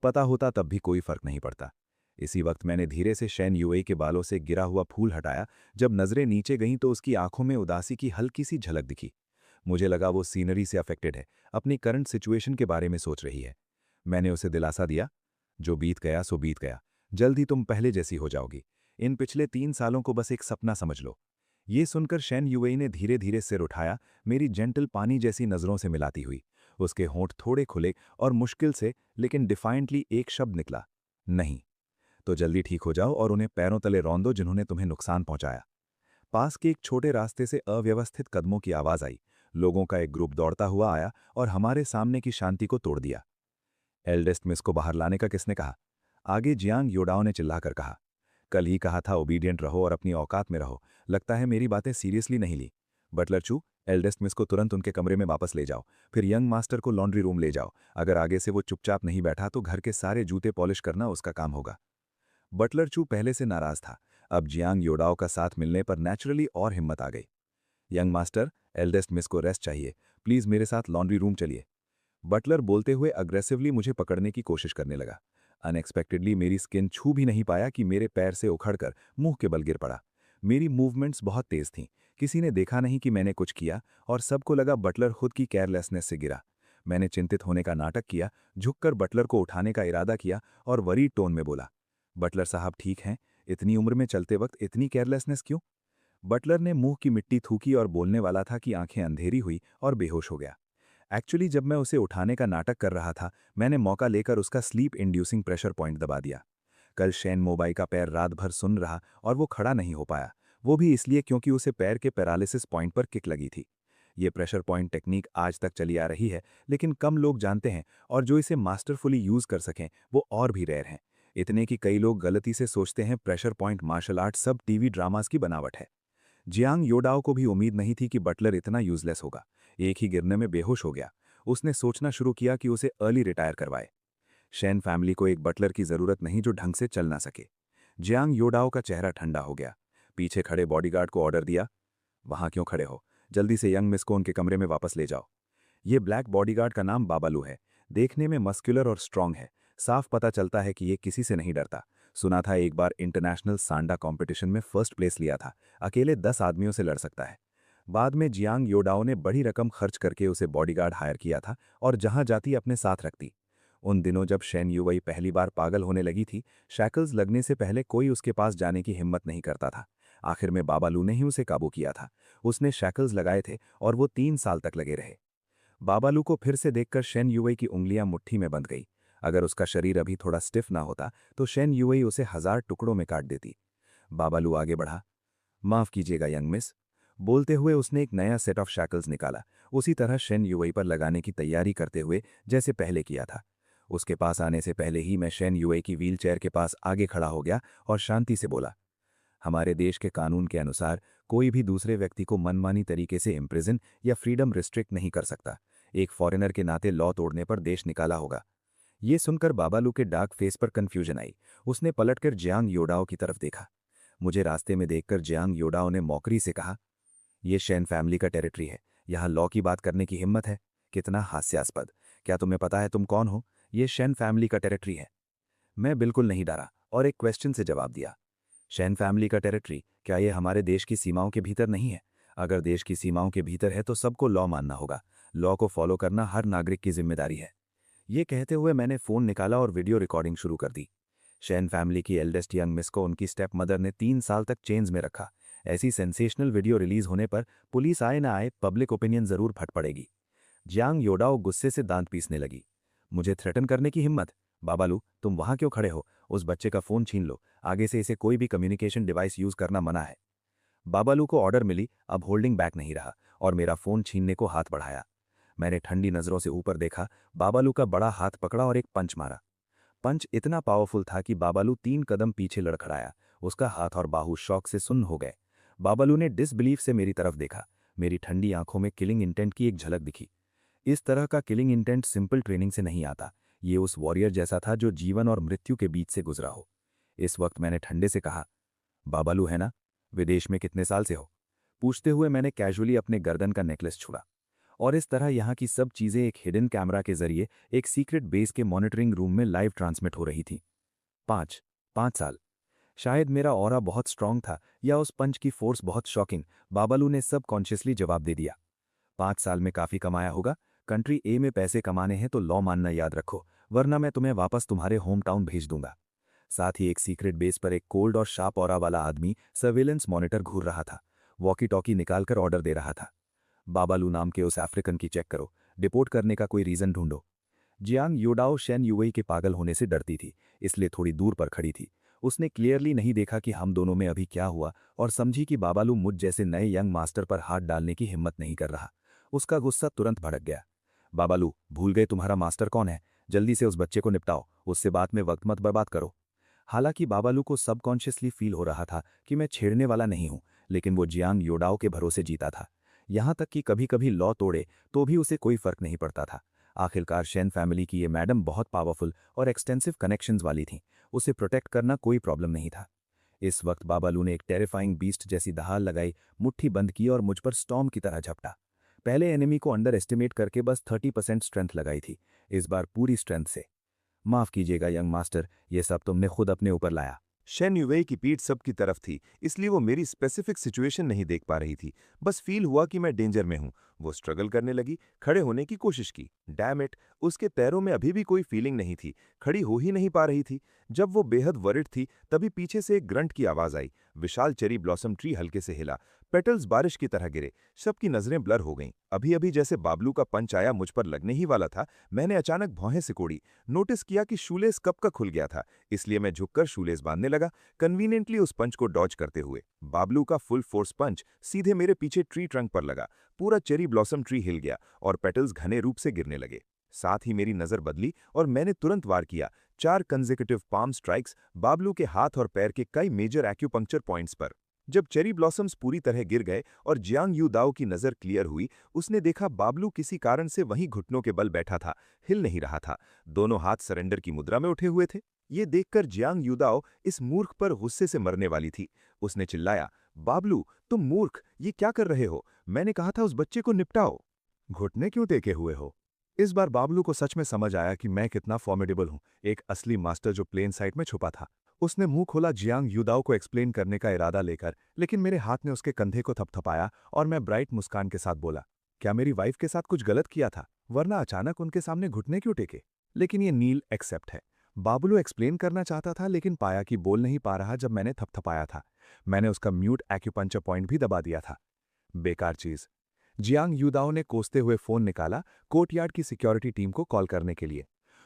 पता होता तब भी कोई फर्क नहीं पड़ता। इसी वक्त मैंने धीरे से शैन युवेई के बालों से गिरा हुआ फूल हटाया। जब नजरें नीचे गईं तो उसकी आंखों में उदासी की हल्की सी झलक दिखी। मुझे लगा वो सीनरी से अफेक्टेड है, अपनी करंट सिचुएशन के बारे में सोच रही है। मैंने उसे दिलासा दिया, जो बीत गया सो बीत गया, जल्द ही तुम पहले जैसी हो जाओगी। इन पिछले 3 सालों को बस एक सपना समझ लो। ये सुनकर शैन युवेई ने धीरे धीरे सिर उठाया, मेरी जेंटल पानी जैसी नजरों से मिलाती हुई। उसके होंठ थोड़े खुले और मुश्किल से लेकिन डिफाइंटली एक शब्द निकला, नहीं। तो जल्दी ठीक हो जाओ और उन्हें पैरों तले रौंद दो जिन्होंने तुम्हें नुकसान पहुंचाया। पास के एक छोटे रास्ते से अव्यवस्थित कदमों की आवाज आई। लोगों का एक ग्रुप दौड़ता हुआ आया और हमारे सामने की शांति को तोड़ दिया। एल्डेस्ट मिस को बाहर लाने का किसने कहा? आगे जियांग योडाओ ने चिल्लाकर कहा। कल ही कहा था ओबीडियंट रहो और अपनी औकात में रहो। लगता है मेरी बातें सीरियसली नहीं ली। बटलर चू, एल्डेस्ट मिस को तुरंत उनके कमरे में वापस ले जाओ। फिर यंग मास्टर को लॉन्ड्री रूम ले जाओ। अगर आगे से वो चुपचाप नहीं बैठा तो घर के सारे जूते पॉलिश करना उसका काम होगा। बटलर चू पहले से नाराज था। अब जियांग योडाओ का साथ मिलने पर नेचुरली और हिम्मत आ गई। यंग मास्टर, एल्डेस्ट मिस को रेस्ट चाहिए। प्लीज मेरे साथ लॉन्ड्री रूम चलिए। बटलर बोलते हुए अग्रेसिवली मुझे पकड़ने की कोशिश करने लगा। अनएक्सपेक्टेडली मेरी स्किन छू भी नहीं पाया कि मेरे पैर से उखड़कर मुंह के बल गिर पड़ा। मेरी मूवमेंट्स बहुत तेज थीं। किसी ने देखा नहीं कि मैंने कुछ किया और सबको लगा बटलर खुद की केयरलेसनेस से गिरा। मैंने चिंतित होने का नाटक किया, झुककर बटलर को उठाने का इरादा किया और वरीड टोन में बोला, बटलर साहब ठीक हैं? इतनी उम्र में चलते वक्त इतनी केयरलेसनेस क्यों? बटलर ने मुंह की मिट्टी थूकी और बोलने वाला था कि आंखें अंधेरी हुई और बेहोश हो गया। एक्चुअली जब मैं उसे उठाने का नाटक कर रहा था, मैंने मौका लेकर उसका स्लीप इंड्यूसिंग प्रेशर पॉइंट दबा दिया। कल शैन मोबाई का पैर रात भर सुन रहा और वो खड़ा नहीं हो पाया। वो भी इसलिए क्योंकि उसे पैर के पैरालिसिस पॉइंट पर किक लगी थी। ये प्रेशर पॉइंट टेक्निक आज तक चली आ रही है, लेकिन कम लोग जानते हैं और जो इसे मास्टरफुली यूज कर सकें वो और भी रेयर हैं। इतने कि कई लोग गलती से सोचते हैं प्रेशर पॉइंट मार्शल आर्ट सब टीवी ड्रामास की बनावट है। जियांग योडाओ को भी उम्मीद नहीं थी कि बटलर इतना यूजलेस होगा। एक ही गिरने में बेहोश हो गया। उसने सोचना शुरू किया कि उसे अर्ली रिटायर करवाए। शैन फैमिली को एक बटलर की जरूरत नहीं जो ढंग से चल ना सके। जियांग योडाओ का चेहरा ठंडा हो गया। पीछे खड़े बॉडीगार्ड को ऑर्डर दिया, वहां क्यों खड़े हो? जल्दी से यंग मिस को उनके कमरे में वापस ले जाओ। ये ब्लैक बॉडीगार्ड का नाम बाबालू है। देखने में मस्कुलर और स्ट्रांग है। साफ पता चलता है कि ये किसी से नहीं डरता। सुना था एक बार इंटरनेशनल सांडा कंपटीशन में फर्स्ट प्लेस लिया था। अकेले 10 आदमियों से लड़ सकता है। बाद में जियांग योडाओ ने बड़ी रकम खर्च करके उसे बॉडीगार्ड हायर किया था और जहां जाती अपने साथ रखती। उन दिनों जब शेन युवई पहली बार पागल होने लगी थी, शैकल्स लगने से पहले कोई उसके पास जाने की हिम्मत नहीं करता था। आखिर में बाबालू ने ही उसे काबू किया था। उसने शैकल्स लगाए थे और वो 3 साल तक लगे रहे। बाबालू को फिर से देखकर शेन युवई की उंगलियां मुट्ठी में बंध गई। अगर उसका शरीर अभी थोड़ा स्टिफ ना होता तो शेन युवई उसे 1000 टुकड़ों में काट देती। बाबालू आगे बढ़ा। माफ कीजिएगा यंग मिस। बोलते हुए उसने एक नया सेट ऑफ शैकल्स निकाला, उसी तरह शेन युवई पर लगाने की तैयारी करते हुए जैसे पहले किया था। उसके पास आने से पहले ही मैं शेन युवई की व्हीलचेयर के पास आगे खड़ा हो गया और शांति से बोला, हमारे देश के कानून के अनुसार कोई भी दूसरे व्यक्ति को मनमानी तरीके से इम्प्रिजन या फ्रीडम रिस्ट्रिक्ट नहीं कर सकता। एक फॉरेनर के नाते लॉ तोड़ने पर देश निकाला होगा। ये सुनकर बाबालू के डार्क फेस पर कंफ्यूजन आई। उसने पलटकर जियांग योडाओ की तरफ देखा। मुझे रास्ते में देखकर जियांग योडाओ ने मौकरी से कहा, ये शैन फैमिली का टेरिटरी है, यहाँ लॉ की बात करने की हिम्मत है? कितना हास्यास्पद। क्या तुम्हें पता है तुम कौन हो? ये शैन फैमिली का टेरिटरी है। मैं बिल्कुल नहीं डरा और एक क्वेश्चन से जवाब दिया। शैन फैमिली का टेरिटरी, क्या ये हमारे देश की सीमाओं के भीतर नहीं है? अगर देश की सीमाओं के भीतर है तो सबको लॉ मानना होगा। लॉ को फॉलो करना हर नागरिक की जिम्मेदारी है। ये कहते हुए मैंने फ़ोन निकाला और वीडियो रिकॉर्डिंग शुरू कर दी। शैन फैमिली की एल्डेस्ट यंग मिस को उनकी स्टेप मदर ने 3 साल तक चेन्स में रखा। ऐसी सेंसेशनल वीडियो रिलीज होने पर पुलिस आए ना आए पब्लिक ओपिनियन जरूर फट पड़ेगी। जियांग योडाओ गुस्से से दांत पीसने लगी। मुझे थ्रेटन करने की हिम्मत? बाबालू, तुम वहां क्यों खड़े हो? उस बच्चे का फ़ोन छीन लो। आगे से इसे कोई भी कम्युनिकेशन डिवाइस यूज करना मना है। बाबालू को ऑर्डर मिली, अब होल्डिंग बैक नहीं रहा और मेरा फ़ोन छीनने को हाथ बढ़ाया। मैंने ठंडी नज़रों से ऊपर देखा, बाबालू का बड़ा हाथ पकड़ा और एक पंच मारा। पंच इतना पावरफुल था कि बाबालू 3 कदम पीछे लड़खड़ाया। उसका हाथ और बाहु शॉक से सुन्न हो गए। बाबालू ने डिसबिलीफ से मेरी तरफ देखा। मेरी ठंडी आंखों में किलिंग इंटेंट की एक झलक दिखी। इस तरह का किलिंग इंटेंट सिंपल ट्रेनिंग से नहीं आता। ये उस वॉरियर जैसा था जो जीवन और मृत्यु के बीच से गुजरा हो। इस वक्त मैंने ठंडे से कहा, बाबालू है ना? विदेश में कितने साल से हो? पूछते हुए मैंने कैजुअली अपने गर्दन का नेकलेस छुड़ा। और इस तरह यहाँ की सब चीज़ें एक हिडन कैमरा के जरिए एक सीक्रेट बेस के मॉनिटरिंग रूम में लाइव ट्रांसमिट हो रही थी। 5 साल। शायद मेरा ऑरा बहुत स्ट्रांग था या उस पंच की फोर्स बहुत शॉकिंग। बाबालू ने सब कॉन्शियसली जवाब दे दिया। 5 साल में काफ़ी कमाया होगा। कंट्री ए में पैसे कमाने हैं तो लॉ मानना याद रखो, वरना मैं तुम्हें वापस तुम्हारे होम टाउन भेज दूंगा। साथ ही एक सीक्रेट बेस पर एक कोल्ड और शार्प ऑरा वाला आदमी सर्वेलेंस मॉनिटर घूर रहा था। वॉकी टॉकी निकालकर ऑर्डर दे रहा था, बाबालू नाम के उस अफ्रीकन की चेक करो, डिपोर्ट करने का कोई रीजन ढूंढो। जियांग योडाओ शैन युवई के पागल होने से डरती थी, इसलिए थोड़ी दूर पर खड़ी थी। उसने क्लियरली नहीं देखा कि हम दोनों में अभी क्या हुआ और समझी कि बाबालू मुझ जैसे नए यंग मास्टर पर हाथ डालने की हिम्मत नहीं कर रहा। उसका गुस्सा तुरंत भड़क गया। बाबालू, भूल गए तुम्हारा मास्टर कौन है? जल्दी से उस बच्चे को निपटाओ, उससे बात में वक्त मत बर्बाद करो। हालांकि बाबालू को सबकॉन्शियसली फील हो रहा था कि मैं छेड़ने वाला नहीं हूं, लेकिन वो जियांग योडाओ के भरोसे जीता था। यहां तक कि कभी कभी लॉ तोड़े तो भी उसे कोई फर्क नहीं पड़ता था। आखिरकार शेन फैमिली की ये मैडम बहुत पावरफुल और एक्सटेंसिव कनेक्शंस वाली थी। उसे प्रोटेक्ट करना कोई प्रॉब्लम नहीं था। इस वक्त बाबालू ने एक टेरिफाइंग बीस्ट जैसी दहाड़ लगाई, मुट्ठी बंद की और मुझ पर स्टॉर्म की तरह झपटा। पहले एनिमी को अंडर एस्टिमेट करके बस 30% स्ट्रेंथ लगाई थी, इस बार पूरी स्ट्रेंथ से। माफ कीजिएगा यंग मास्टर, ये सब तुमने खुद अपने ऊपर लाया। शेन युवेई की पीठ सबकी तरफ थी, इसलिए वो मेरी स्पेसिफिक सिचुएशन नहीं देख पा रही थी। बस फील हुआ कि मैं डेंजर में हूं। वो स्ट्रगल करने लगी, खड़े होने की कोशिश की। डैम इट, उसके पैरों में अभी भी कोई फीलिंग नहीं थी, खड़ी हो ही नहीं पा रही थी। जब वो बेहद वरिड थी, तभी पीछे से एक ग्रंट की आवाज आई। विशाल चेरी ब्लॉसम ट्री हल्के से हिला, पेटल्स बारिश की तरह गिरे। सबकी नजरें ब्लर हो गईं। अभी अभी जैसे बाबलू का पंच आया मुझ पर लगने ही वाला था, मैंने अचानक भौहें सिकोड़ी। नोटिस किया कि शूलेस कब का खुल गया था, इसलिए मैं झुककर शूलेस बांधने लगा, कन्वीनियंटली उस पंच को डॉज करते हुए। बाबलू का फुल फोर्स पंच सीधे मेरे पीछे ट्री ट्रंक पर लगा। पूरा चेरी ब्लॉसम ट्री हिल गया और पेटल्स घने रूप से गिरने लगे। साथ ही मेरी नजर बदली और मैंने तुरंत वार किया। 4 कंसेक्यूटिव पाम स्ट्राइक्स बाबलू के हाथ और पैर के कई मेजर एक्यूपंक्चर पॉइंट्स पर। जब चेरी ब्लॉसम्स पूरी तरह गिर गए और जियांग यू दाओ की नजर क्लियर हुई, उसने देखा बाबलू किसी कारण से वहीं घुटनों के बल बैठा था, हिल नहीं रहा था। दोनों हाथ सरेंडर की मुद्रा में उठे हुए थे। ये देखकर जियांग यूदाओ इस मूर्ख पर गुस्से से मरने वाली थी। उसने चिल्लाया, बाबलू, तुम मूर्ख, ये क्या कर रहे हो? मैंने कहा था उस बच्चे को निपटाओ। घुटने क्यों टेके हुए हो? इस बार बाबलू को सच में समझ आया कि मैं कितना फॉर्मिडेबल हूं, एक असली मास्टर जो प्लेन साइट में छुपा था। उसने मुंह खोला जियांग यूदाओ को एक्सप्लेन करने का इरादा लेकर, लेकिन मेरे हाथ ने उसके कंधे को थपथपाया और मैं ब्राइट मुस्कान के साथ बोला, क्या मेरी वाइफ के साथ कुछ गलत किया था? वरना अचानक उनके सामने घुटने क्यों टेके? लेकिन ये नील एक्सेप्ट है। बाबलू एक्सप्लेन करना चाहता था, लेकिन पाया कि बोल नहीं पा रहा जब मैंने थपथपाया था। मैंने उसका म्यूट एक्यूपंक्चर पॉइंट भी दबा दिया था। बेकार चीज। जियांग यूदाओ ने कोसते हुए फोन निकाला, कोर्टयार्ड की सिक्योरिटी टीम को कॉल करने के लिए।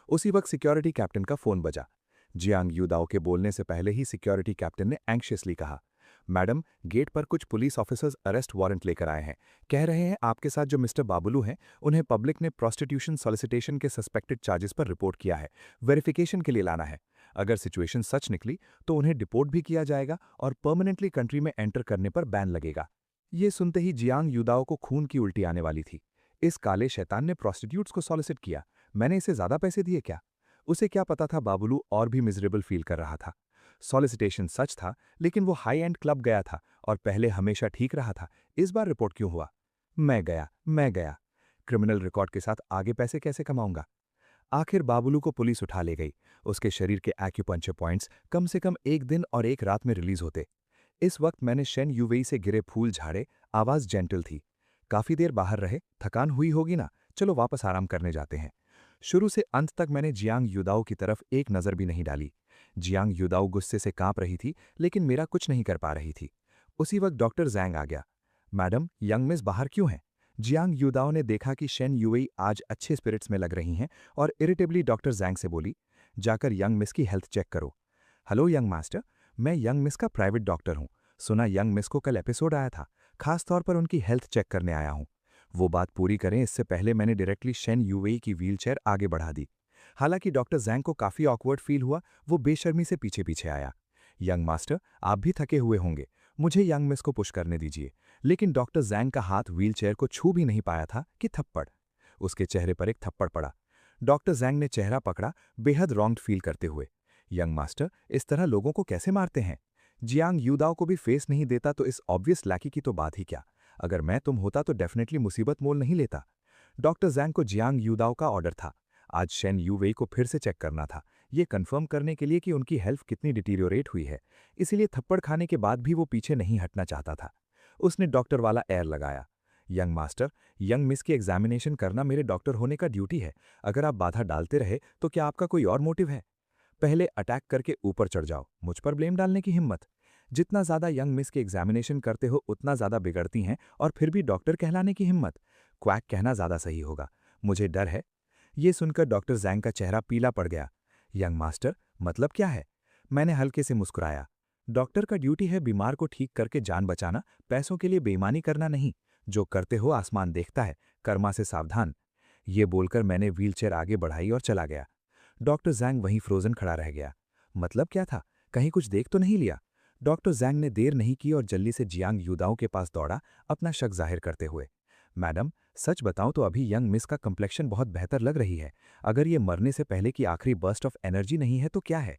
उसी वक्त सिक्योरिटी कैप्टन का फोन बजा। जियांग यूदाओ के बोलने से पहले ही सिक्योरिटी कैप्टन ने एंग्शियसली कहा, मैडम, गेट पर कुछ पुलिस ऑफिसर्स अरेस्ट वारंट लेकर आए हैं। कह रहे हैं आपके साथ जो मिस्टर बाबुलू हैं, उन्हें पब्लिक ने प्रोस्टिट्यूशन सॉलिसिटेशन के सस्पेक्टेड चार्जेस पर रिपोर्ट किया है। वेरिफिकेशन के लिए लाना है। अगर सिचुएशन सच निकली तो उन्हें डिपोर्ट भी किया जाएगा और परमानेंटली कंट्री में एंटर करने पर बैन लगेगा। ये सुनते ही जियांग यूदाओ को खून की उल्टी आने वाली थी। इस काले शैतान ने प्रोस्टिट्यूट्स को सॉलिसिट किया। मैंने इसे ज्यादा पैसे दिए क्या? उसे क्या पता था बाबुलू और भी मिजरेबल फील कर रहा था। सॉलिसिटेशन सच था, लेकिन वो हाई एंड क्लब गया था और पहले हमेशा ठीक रहा था। इस बार रिपोर्ट क्यों हुआ? मैं गया। क्रिमिनल रिकॉर्ड के साथ आगे पैसे कैसे कमाऊंगा? आखिर बाबुलू को पुलिस उठा ले गई। उसके शरीर के एक्यूपंक्चर पॉइंट्स कम से कम एक दिन और एक रात में रिलीज होते। इस वक्त मैंने शेन युवेई से गिरे फूल झाड़े, आवाज जेंटल थी। काफी देर बाहर रहे, थकान हुई होगी ना, चलो वापस आराम करने जाते हैं। शुरू से अंत तक मैंने जियांग युदाओ की तरफ एक नजर भी नहीं डाली। जियांग युदाओ गुस्से से कांप रही थी, लेकिन मेरा कुछ नहीं कर पा रही थी। उसी वक्त डॉक्टर जैंग आ गया। मैडम, यंग मिस बाहर क्यों हैं? जियांग युदाओ ने देखा कि शेन युवेई आज अच्छे स्पिरिट्स में लग रही हैं और इरिटेबली डॉक्टर जैंग से बोली, जाकर यंग मिस की हेल्थ चेक करो। हेलो यंग मास्टर, मैं यंग मिस का प्राइवेट डॉक्टर हूं। सुना यंग मिस को कल एपिसोड आया था, खास तौर पर उनकी हेल्थ चेक करने आया हूं। वो बात पूरी करें इससे पहले मैंने डायरेक्टली शेन युवेई की व्हीलचेयर आगे बढ़ा दी। हालांकि डॉक्टर जैंग को काफी ऑकवर्ड फील हुआ, वो बेशर्मी से पीछे पीछे आया। यंग मास्टर, आप भी थके हुए होंगे, मुझे यंग मिस को पुश करने दीजिए। लेकिन डॉक्टर जैंग का हाथ व्हीलचेयर को छू भी नहीं पाया था कि थप्पड़। उसके चेहरे पर एक थप्पड़ पड़ा। डॉक्टर जैंग ने चेहरा पकड़ा, बेहद रॉन्ग्ड फील करते हुए। यंग मास्टर, इस तरह लोगों को कैसे मारते हैं? जियांग यूदाओ को भी फेस नहीं देता तो इस ऑब्वियस लैकी की तो बात ही क्या। अगर मैं तुम होता तो डेफिनेटली मुसीबत मोल नहीं लेता। डॉक्टर जैंग को जियांग यूदाओ का ऑर्डर था। आज शेन युवेई को फिर से चेक करना था, ये कंफर्म करने के लिए कि उनकी हेल्थ कितनी डिटीरियोरेट हुई है। इसीलिए थप्पड़ खाने के बाद भी वो पीछे नहीं हटना चाहता था। उसने डॉक्टर वाला एयर लगाया। यंग मास्टर, यंग मिस की एग्जामिनेशन करना मेरे डॉक्टर होने का ड्यूटी है। अगर आप बाधा डालते रहे तो क्या आपका कोई और मोटिव है? पहले अटैक करके ऊपर चढ़ जाओ, मुझ पर ब्लेम डालने की हिम्मत। जितना ज्यादा यंग मिस की एग्जामिनेशन करते हो उतना ज्यादा बिगड़ती हैं, और फिर भी डॉक्टर कहलाने की हिम्मत। क्वैक कहना ज्यादा सही होगा। मुझे डर है। ये सुनकर डॉक्टर जैंग का चेहरा पीला पड़ गया। यंग मास्टर, मतलब क्या है? मैंने हल्के से मुस्कुराया। डॉक्टर का ड्यूटी है बीमार को ठीक करके जान बचाना, पैसों के लिए बेईमानी करना नहीं। जो करते हो आसमान देखता है, कर्मा से सावधान। ये बोलकर मैंने व्हीलचेयर आगे बढ़ाई और चला गया। डॉक्टर जैंग वहीं फ्रोजन खड़ा रह गया। मतलब क्या था? कहीं कुछ देख तो नहीं लिया? डॉक्टर जैंग ने देर नहीं की और जल्दी से जियांग यूदाओं के पास दौड़ा, अपना शक जाहिर करते हुए। मैडम, सच बताऊं तो अभी यंग मिस का कंप्लेक्शन बहुत बेहतर लग रही है। अगर ये मरने से पहले की आखिरी बर्स्ट ऑफ एनर्जी नहीं है तो क्या है?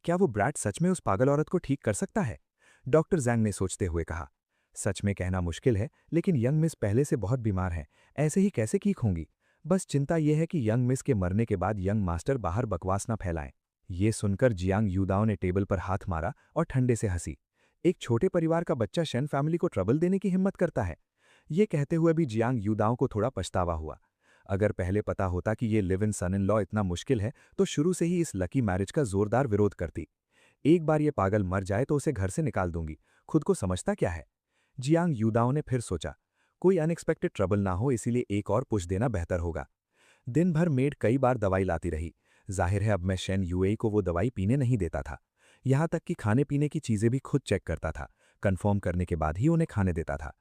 क्या वो ब्रैड सच में उस पागल औरत को ठीक कर सकता है? डॉक्टर जैंग ने सोचते हुए कहा। सच में कहना मुश्किल है, लेकिन यंग मिस पहले से बहुत बीमार हैं। ऐसे ही कैसे ठीक होंगी? बस चिंता यह है कि यंग मिस के मरने के बाद यंग मास्टर बाहर बकवास न फैलाएं। ये सुनकर जियांग यूदाओ ने टेबल पर हाथ मारा और ठंडे से हंसी। एक छोटे परिवार का बच्चा शेन फैमिली को ट्रबल देने की हिम्मत करता है? ये कहते हुए भी जियांग यूदाओ को थोड़ा पछतावा हुआ। अगर पहले पता होता कि ये live in sun in law इतना मुश्किल है तो शुरू से ही इस लकी मैरिज का जोरदार विरोध करती। एक बार ये पागल मर जाए तो उसे घर से निकाल दूंगी। खुद को समझता क्या है? जियांग यूदाओ ने फिर सोचा, कोई अनएक्सपेक्टेड ट्रबल ना हो, इसीलिए एक और पुश देना बेहतर होगा। दिन भर मेड कई बार दवाई लाती रही। जाहिर है अब मैं शेन यूएई को वो दवाई पीने नहीं देता था। यहां तक कि खाने पीने की चीजें भी खुद चेक करता था। कंफर्म करने के बाद ही उन्हें खाने देता था।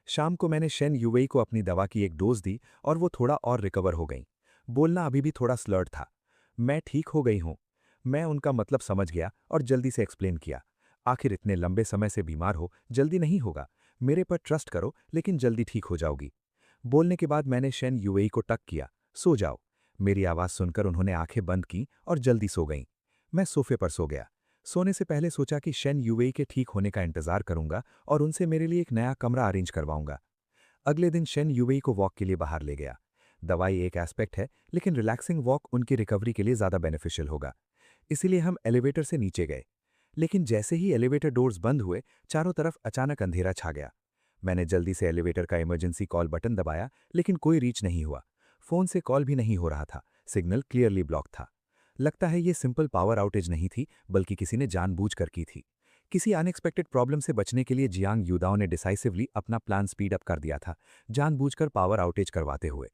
शाम को मैंने शेन यूवेई को अपनी दवा की एक डोज दी और वो थोड़ा और रिकवर हो गई। बोलना अभी भी थोड़ा स्लर्ड था। मैं ठीक हो गई हूं। मैं उनका मतलब समझ गया और जल्दी से एक्सप्लेन किया। आखिर इतने लंबे समय से बीमार हो, जल्दी नहीं होगा। मेरे पर ट्रस्ट करो, लेकिन जल्दी ठीक हो जाओगी। बोलने के बाद मैंने शेन यूवेई को टक किया, सो जाओ। मेरी आवाज़ सुनकर उन्होंने आंखें बंद की और जल्दी सो गईं। मैं सोफे पर सो गया। सोने से पहले सोचा कि शेन यूवेई के ठीक होने का इंतजार करूंगा और उनसे मेरे लिए एक नया कमरा अरेंज करवाऊंगा। अगले दिन शेन यूवेई को वॉक के लिए बाहर ले गया। दवाई एक एस्पेक्ट है, लेकिन रिलैक्सिंग वॉक उनकी रिकवरी के लिए ज़्यादा बेनिफिशियल होगा। इसीलिए हम एलिवेटर से नीचे गए। लेकिन जैसे ही एलिवेटर डोर्स बंद हुए, चारों तरफ अचानक अंधेरा छा गया। मैंने जल्दी से एलिवेटर का इमरजेंसी कॉल बटन दबाया, लेकिन कोई रीच नहीं हुआ। फोन से कॉल भी नहीं हो रहा था। सिग्नल क्लियरली ब्लॉक था। लगता है ये सिंपल पावर आउटेज नहीं थी, बल्कि किसी ने जानबूझकर की थी। किसी अनएक्सपेक्टेड प्रॉब्लम से बचने के लिए जियांग यूदाओ ने डिसाइसिवली अपना प्लान स्पीड अप कर दिया था, जानबूझकर पावर आउटेज करवाते हुए।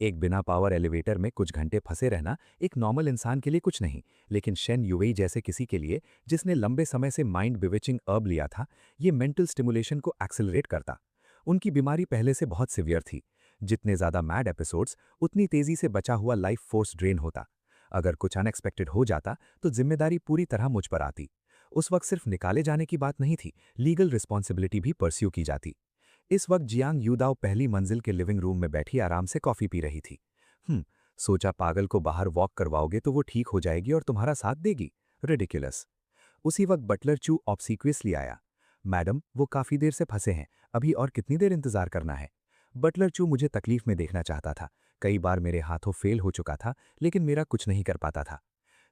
एक बिना पावर एलिवेटर में कुछ घंटे फंसे रहना एक नॉर्मल इंसान के लिए कुछ नहीं, लेकिन शेन यूवेई जैसे किसी के लिए, जिसने लंबे समय से माइंड बिविचिंग अर्ब लिया था, ये मेंटल स्टिमुलेशन को एक्सेलरेट करता। उनकी बीमारी पहले से बहुत सिवियर थी। जितने ज्यादा मैड एपिसोड्स, उतनी तेजी से बचा हुआ लाइफ फोर्स ड्रेन होता। अगर कुछ अनएक्सपेक्टेड हो जाता तो जिम्मेदारी पूरी तरह मुझ पर आती। उस वक्त सिर्फ निकाले जाने की बात नहीं थी, लीगल रिस्पॉन्सिबिलिटी भी परस्यू की जाती। इस वक्त जियांग यूदाओ पहली मंजिल के लिविंग रूम में बैठी आराम से कॉफी पी रही थी। सोचा पागल को बाहर वॉक करवाओगे तो वो ठीक हो जाएगी और तुम्हारा साथ देगी। रिडिकुलस। उसी वक्त बटलर चू ऑब्सीक्वियसली आया। मैडम, वो काफी देर से फंसे हैं, अभी और कितनी देर इंतजार करना है? बटलर चू मुझे तकलीफ में देखना चाहता था। कई बार मेरे हाथों फेल हो चुका था, लेकिन मेरा कुछ नहीं कर पाता था।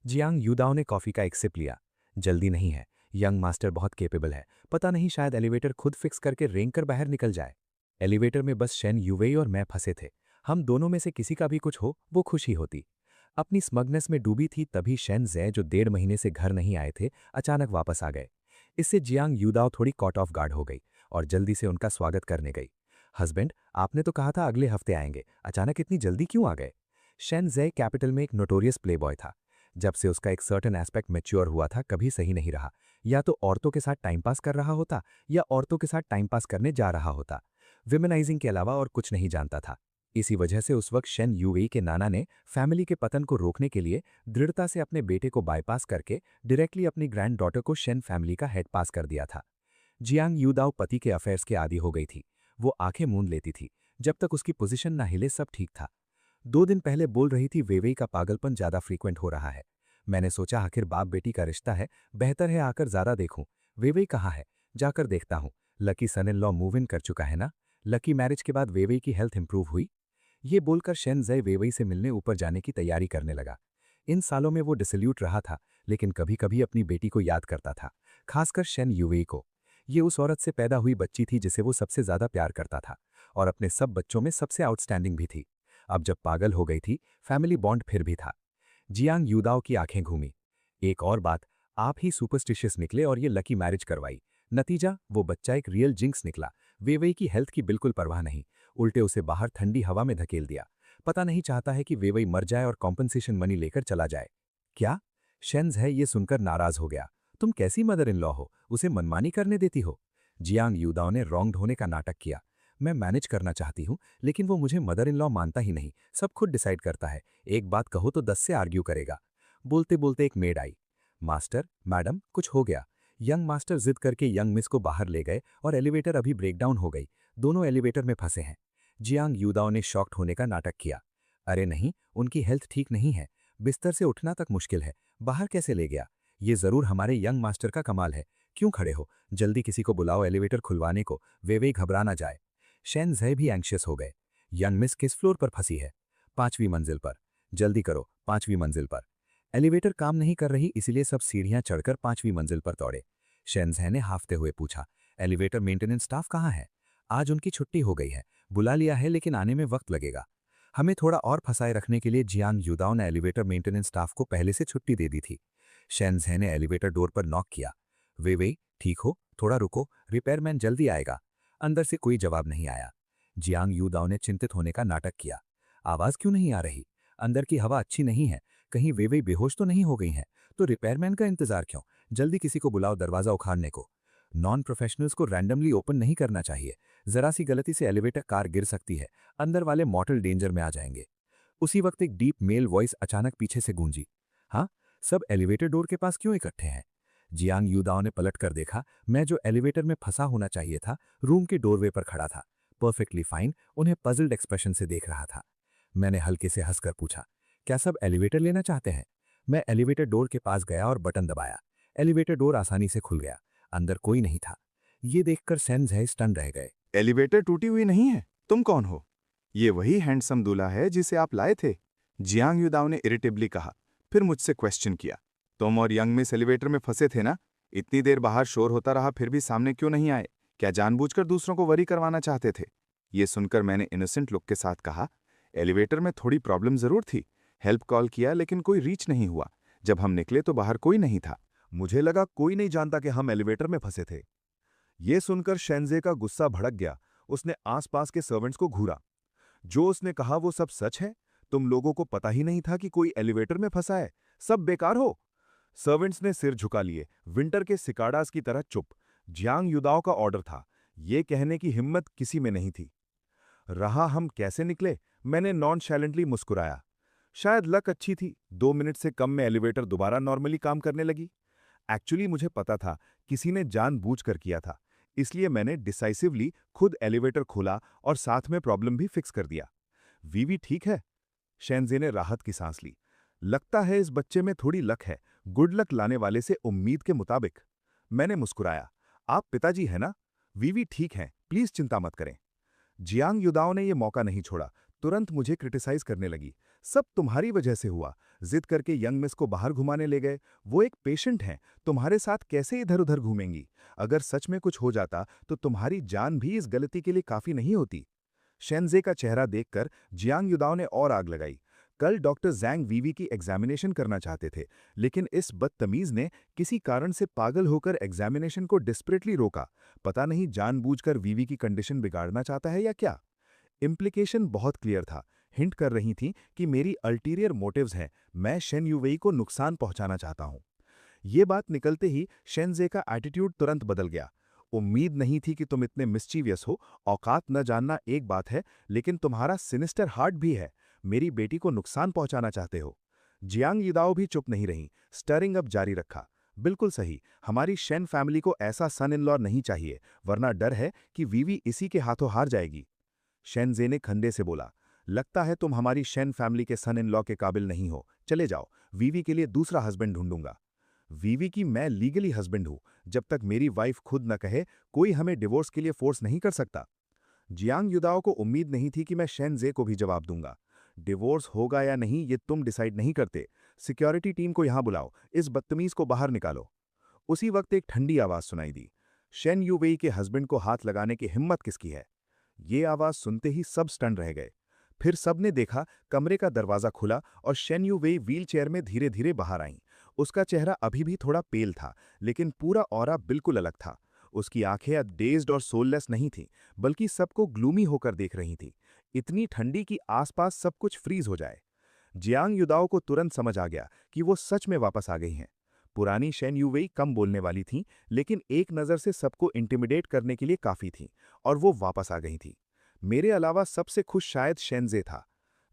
जियांग यूदाओ ने कॉफी का एक सिप लिया। जल्दी नहीं है, यंग मास्टर बहुत केपेबल है। पता नहीं, शायद एलिवेटर खुद फिक्स करके रेंग कर बाहर निकल जाए। एलिवेटर में बस शेन यूवेई और मैं फंसे थे। हम दोनों में से किसी का भी कुछ हो, वो खुश ही होती। अपनी स्मगनेस में डूबी थी तभी शेन जै, जो 1.5 महीने से घर नहीं आए थे, अचानक वापस आ गए। इससे जियांग यूदाओ थोड़ी कॉट ऑफ गार्ड हो गई और जल्दी से उनका स्वागत करने गई। हस्बैंड, आपने तो कहा था अगले हफ्ते आएंगे, अचानक इतनी जल्दी क्यों आ गए? शेन जै कैपिटल में एक नोटोरियस प्लेबॉय था। जब से उसका एक सर्टेन एस्पेक्ट मैच्योर हुआ था, कभी सही नहीं रहा। या तो औरतों के साथ टाइम पास कर रहा होता, या औरतों के साथ टाइम पास करने जा रहा होता। विमेनाइजिंग के अलावा और कुछ नहीं जानता था। इसी वजह से उस वक्त शेन यूवेई के नाना ने फैमिली के पतन को रोकने के लिए दृढ़ता से अपने बेटे को बाईपास करके डायरेक्टली अपनी ग्रैंड डॉटर को शेन फैमिली का हेड पास कर दिया था। जियांग यूदाओ पति के अफेयर्स के आदी हो गई थी। वो आंखें मूंद लेती थी। जब तक उसकी पोजीशन ना हिले सब ठीक था। 2 दिन पहले बोल रही थी वेवेई का पागलपन ज्यादा फ्रीक्वेंट हो रहा है। मैंने सोचा आखिर बाप बेटी का रिश्ता है, बेहतर है आकर ज़्यादा देखूं। वेवेई कहाँ है? जाकर देखता हूं। Lucky son in law move in कर चुका है ना? लकी मैरिज के बाद वेवेई की हेल्थ इंप्रूव हुई? ये बोलकर शेन जय वेवेई से मिलने ऊपर जाने की तैयारी करने लगा। इन सालों में वो डिसल्यूट रहा था, लेकिन कभी कभी अपनी बेटी को याद करता था, खासकर शेन यूवेई को। ये उस औरत से पैदा हुई बच्ची थी जिसे वो सबसे ज्यादा प्यार करता था और अपने सब बच्चों में सबसे आउटस्टैंडिंग भी थी। अब जब पागल हो गई थी, फैमिली बॉन्ड फिर भी था। जियांग यूदाओ की आंखें घूमी। एक और बात, आप ही सुपरस्टिशियस निकले और ये लकी मैरिज करवाई। नतीजा, वो बच्चा एक रियल जिंक्स निकला। वेवेई की हेल्थ की बिल्कुल परवाह नहीं, उल्टे उसे बाहर ठंडी हवा में धकेल दिया। पता नहीं चाहता है कि वेवेई मर जाए और कॉम्पनसेशन मनी लेकर चला जाए। क्या? शेन्स है ये सुनकर नाराज हो गया। तुम कैसी मदर इन लॉ हो, उसे मनमानी करने देती हो? जियांग यूदाओ ने रॉन्ग्ड होने का नाटक किया। मैं मैनेज करना चाहती हूँ, लेकिन वो मुझे मदर इन लॉ मानता ही नहीं, सब खुद डिसाइड करता है। एक बात कहो तो 10 से आर्ग्यू करेगा। बोलते बोलते एक मेड आई। मास्टर, मैडम, कुछ हो गया। यंग मास्टर जिद करके यंग मिस को बाहर ले गए और एलिवेटर अभी ब्रेकडाउन हो गई। दोनों एलिवेटर में फंसे हैं। जियांग यूदाओ ने शॉक्ड होने का नाटक किया। अरे नहीं, उनकी हेल्थ ठीक नहीं है, बिस्तर से उठना तक मुश्किल है, बाहर कैसे ले गया? ये जरूर हमारे यंग मास्टर का कमाल है। क्यों खड़े हो, जल्दी किसी को बुलाओ एलिवेटर खुलवाने को, वे घबरा ना जाए। शेन जय भी एंग्शियस हो गए। यंग मिस किस फ्लोर पर फंसी है? 5वीं मंजिल पर। जल्दी करो, 5वीं मंजिल पर। एलिवेटर काम नहीं कर रही, इसलिए सब सीढ़ियां चढ़कर 5वीं मंजिल पर दौड़े। शेनजै ने हाफते हुए पूछा, एलिवेटर मेंटेनेंस स्टाफ कहाँ है? आज उनकी छुट्टी हो गई है, बुला लिया है लेकिन आने में वक्त लगेगा। हमें थोड़ा और फंसाए रखने के लिए जियांग यूदाओ ने एलिवेटर मेंटेनेंस स्टाफ को पहले से छुट्टी दे दी थी। शेनजै ने एलिवेटर डोर पर नॉक किया। वे ठीक हो, थोड़ा रुको, रिपेयरमैन जल्दी आएगा। अंदर से कोई जवाब नहीं आया। जियांग यूदाओ ने चिंतित होने का नाटक किया। आवाज क्यों नहीं आ रही? अंदर की हवा अच्छी नहीं है, कहीं वे बेहोश तो नहीं हो गई हैं? तो रिपेयरमैन का इंतजार क्यों? जल्दी किसी को बुलाओ दरवाजा उखाड़ने को। नॉन प्रोफेशनल्स को रैंडमली ओपन नहीं करना चाहिए। जरा सी गलती से एलिवेटर कार गिर सकती है, अंदर वाले मॉर्टल डेंजर में आ जाएंगे। उसी वक्त एक डीप मेल वॉइस अचानक पीछे से गूंजी। हाँ, सब एलिवेटर डोर के पास क्यों इकट्ठे हैं? जियांग यूदाओ ने पलट कर देखा। मैं जो एलिवेटर में फंसा होना चाहिए था, रूम के डोरवे पर खड़ा था, परफेक्टली फाइन, उन्हें पजल्ड एक्सप्रेशन से देख रहा था। मैंने हल्के से हंसकर पूछा, क्या सब एलिवेटर लेना चाहते हैं? मैं एलिवेटर डोर के पास गया और बटन दबाया। एलिवेटर डोर आसानी से खुल गया। अंदर कोई नहीं था। ये देखकर सेंजै स्टन रह गए। एलिवेटर टूटी हुई नहीं है। तुम कौन हो? ये वही हैंडसम दूल्हा है जिसे आप लाए थे, जियांग युदाओ ने इरिटेबली कहा। फिर मुझसे क्वेश्चन किया, तुम और यंग मिस एलिवेटर में फंसे थे ना? इतनी देर बाहर शोर होता रहा फिर भी सामने क्यों नहीं आए? क्या जानबूझकर दूसरों को वरी करवाना चाहते थे? ये सुनकर मैंने इनोसेंट लुक के साथ कहा, एलिवेटर में थोड़ी प्रॉब्लम जरूर थी। हेल्प कॉल किया लेकिन कोई रीच नहीं हुआ। जब हम निकले तो बाहर कोई नहीं था। मुझे लगा कोई नहीं जानता कि हम एलिवेटर में फंसे थे। ये सुनकर शेनजे का गुस्सा भड़क गया। उसने आसपास के सर्वेंट्स को घूरा। जो उसने कहा वो सब सच है? तुम लोगों को पता ही नहीं था कि कोई एलिवेटर में फंसा है? सब बेकार हो? सर्वेंट्स ने सिर झुका लिए, विंटर के सिकाडास की तरह चुप। जियांग युदाओ का ऑर्डर था, ये कहने की हिम्मत किसी में नहीं थी। रहा हम कैसे निकले? मैंने नॉनशैलेंटली मुस्कुराया। शायद लक अच्छी थी, 2 मिनट से कम में एलिवेटर दोबारा नॉर्मली काम करने लगी। एक्चुअली मुझे पता था किसी ने जानबूझकर किया था, इसलिए मैंने डिसाइसिवली खुद एलिवेटर खोला और साथ में प्रॉब्लम भी फिक्स कर दिया। वीवी ठीक है? शेनजे ने राहत की सांस ली। लगता है इस बच्चे में थोड़ी लक है, गुड लक लाने वाले से उम्मीद के मुताबिक। मैंने मुस्कुराया। आप पिताजी हैं ना? वीवी ठीक हैं, प्लीज चिंता मत करें। जियांग युदाओ ने यह मौका नहीं छोड़ा, तुरंत मुझे क्रिटिसाइज करने लगी। सब तुम्हारी वजह से हुआ, जिद करके यंग मिस को बाहर घुमाने ले गए। वो एक पेशेंट हैं, तुम्हारे साथ कैसे इधर उधर घूमेंगी? अगर सच में कुछ हो जाता तो तुम्हारी जान भी इस गलती के लिए काफी नहीं होती। शेनजे का चेहरा देखकर जियांग युदाओ ने और आग लगाई। कल डॉक्टर जैंग वीवी की एग्जामिनेशन करना चाहते थे, लेकिन इस बदतमीज ने किसी कारण से पागल होकर एग्जामिनेशन को डिस्परेटली रोका। पता नहीं जानबूझकर वीवी की कंडीशन बिगाड़ना चाहता है या क्या। इम्प्लीकेशन बहुत क्लियर था, हिंट कर रही थी कि मेरी अल्टीरियर मोटिव्स हैं, मैं शेन युवेई को नुकसान पहुंचाना चाहता हूं। ये बात निकलते ही शेनजे का एटीट्यूड तुरंत बदल गया। उम्मीद नहीं थी कि तुम इतने मिस्चीवियस हो। औकात न जानना एक बात है, लेकिन तुम्हारा सिनिस्टर हार्ट भी है। मेरी बेटी को नुकसान पहुंचाना चाहते हो। जियांग युदाओ भी चुप नहीं रही, स्टरिंग अप जारी रखा। बिल्कुल सही, हमारी शेन फैमिली को ऐसा सन इन लॉ नहीं चाहिए, वरना डर है कि वीवी इसी के हाथों हार जाएगी। शेनजे ने खंडे से बोला, लगता है तुम हमारी शेन फैमिली के सन इन लॉ के काबिल नहीं हो। चले जाओ, वीवी के लिए दूसरा हस्बैंड ढूंढूंगा। वीवी की मैं लीगली हस्बैंड हूं। जब तक मेरी वाइफ खुद न कहे, कोई हमें डिवोर्स के लिए फोर्स नहीं कर सकता। जियांग युदाओ को उम्मीद नहीं थी कि मैं शेनजे को भी जवाब दूंगा। डिवोर्स होगा या नहीं ये तुम डिसाइड नहीं करते। सिक्योरिटी टीम को यहां बुलाओ, इस बदतमीज को बाहर निकालो। उसी वक्त एक ठंडी आवाज सुनाई दी। शेन युवेई के हस्बैंड को हाथ लगाने की हिम्मत किसकी है? ये आवाज सुनते ही सब स्टन रह गए। फिर सबने देखा, कमरे का दरवाजा खुला और शेन युवेई व्हीलचेयर में धीरे धीरे बाहर आईं। उसका चेहरा अभी भी थोड़ा पेल था, लेकिन पूरा ऑरा बिल्कुल अलग था। उसकी आंखें अब डेज्ड और सोललेस नहीं थीं, बल्कि सबको ग्लूमी होकर देख रही थीं। इतनी ठंडी कि आसपास सब कुछ फ्रीज हो जाए। जियांग युदाओ को तुरंत समझ आ गया कि वो सच में वापस आ गई हैं। पुरानी शेन युवेई कम बोलने वाली थीं, लेकिन एक नज़र से सबको इंटिमिडेट करने के लिए काफ़ी थीं, और वो वापस आ गई थीं। मेरे अलावा सबसे खुश शायद शेनज़े था।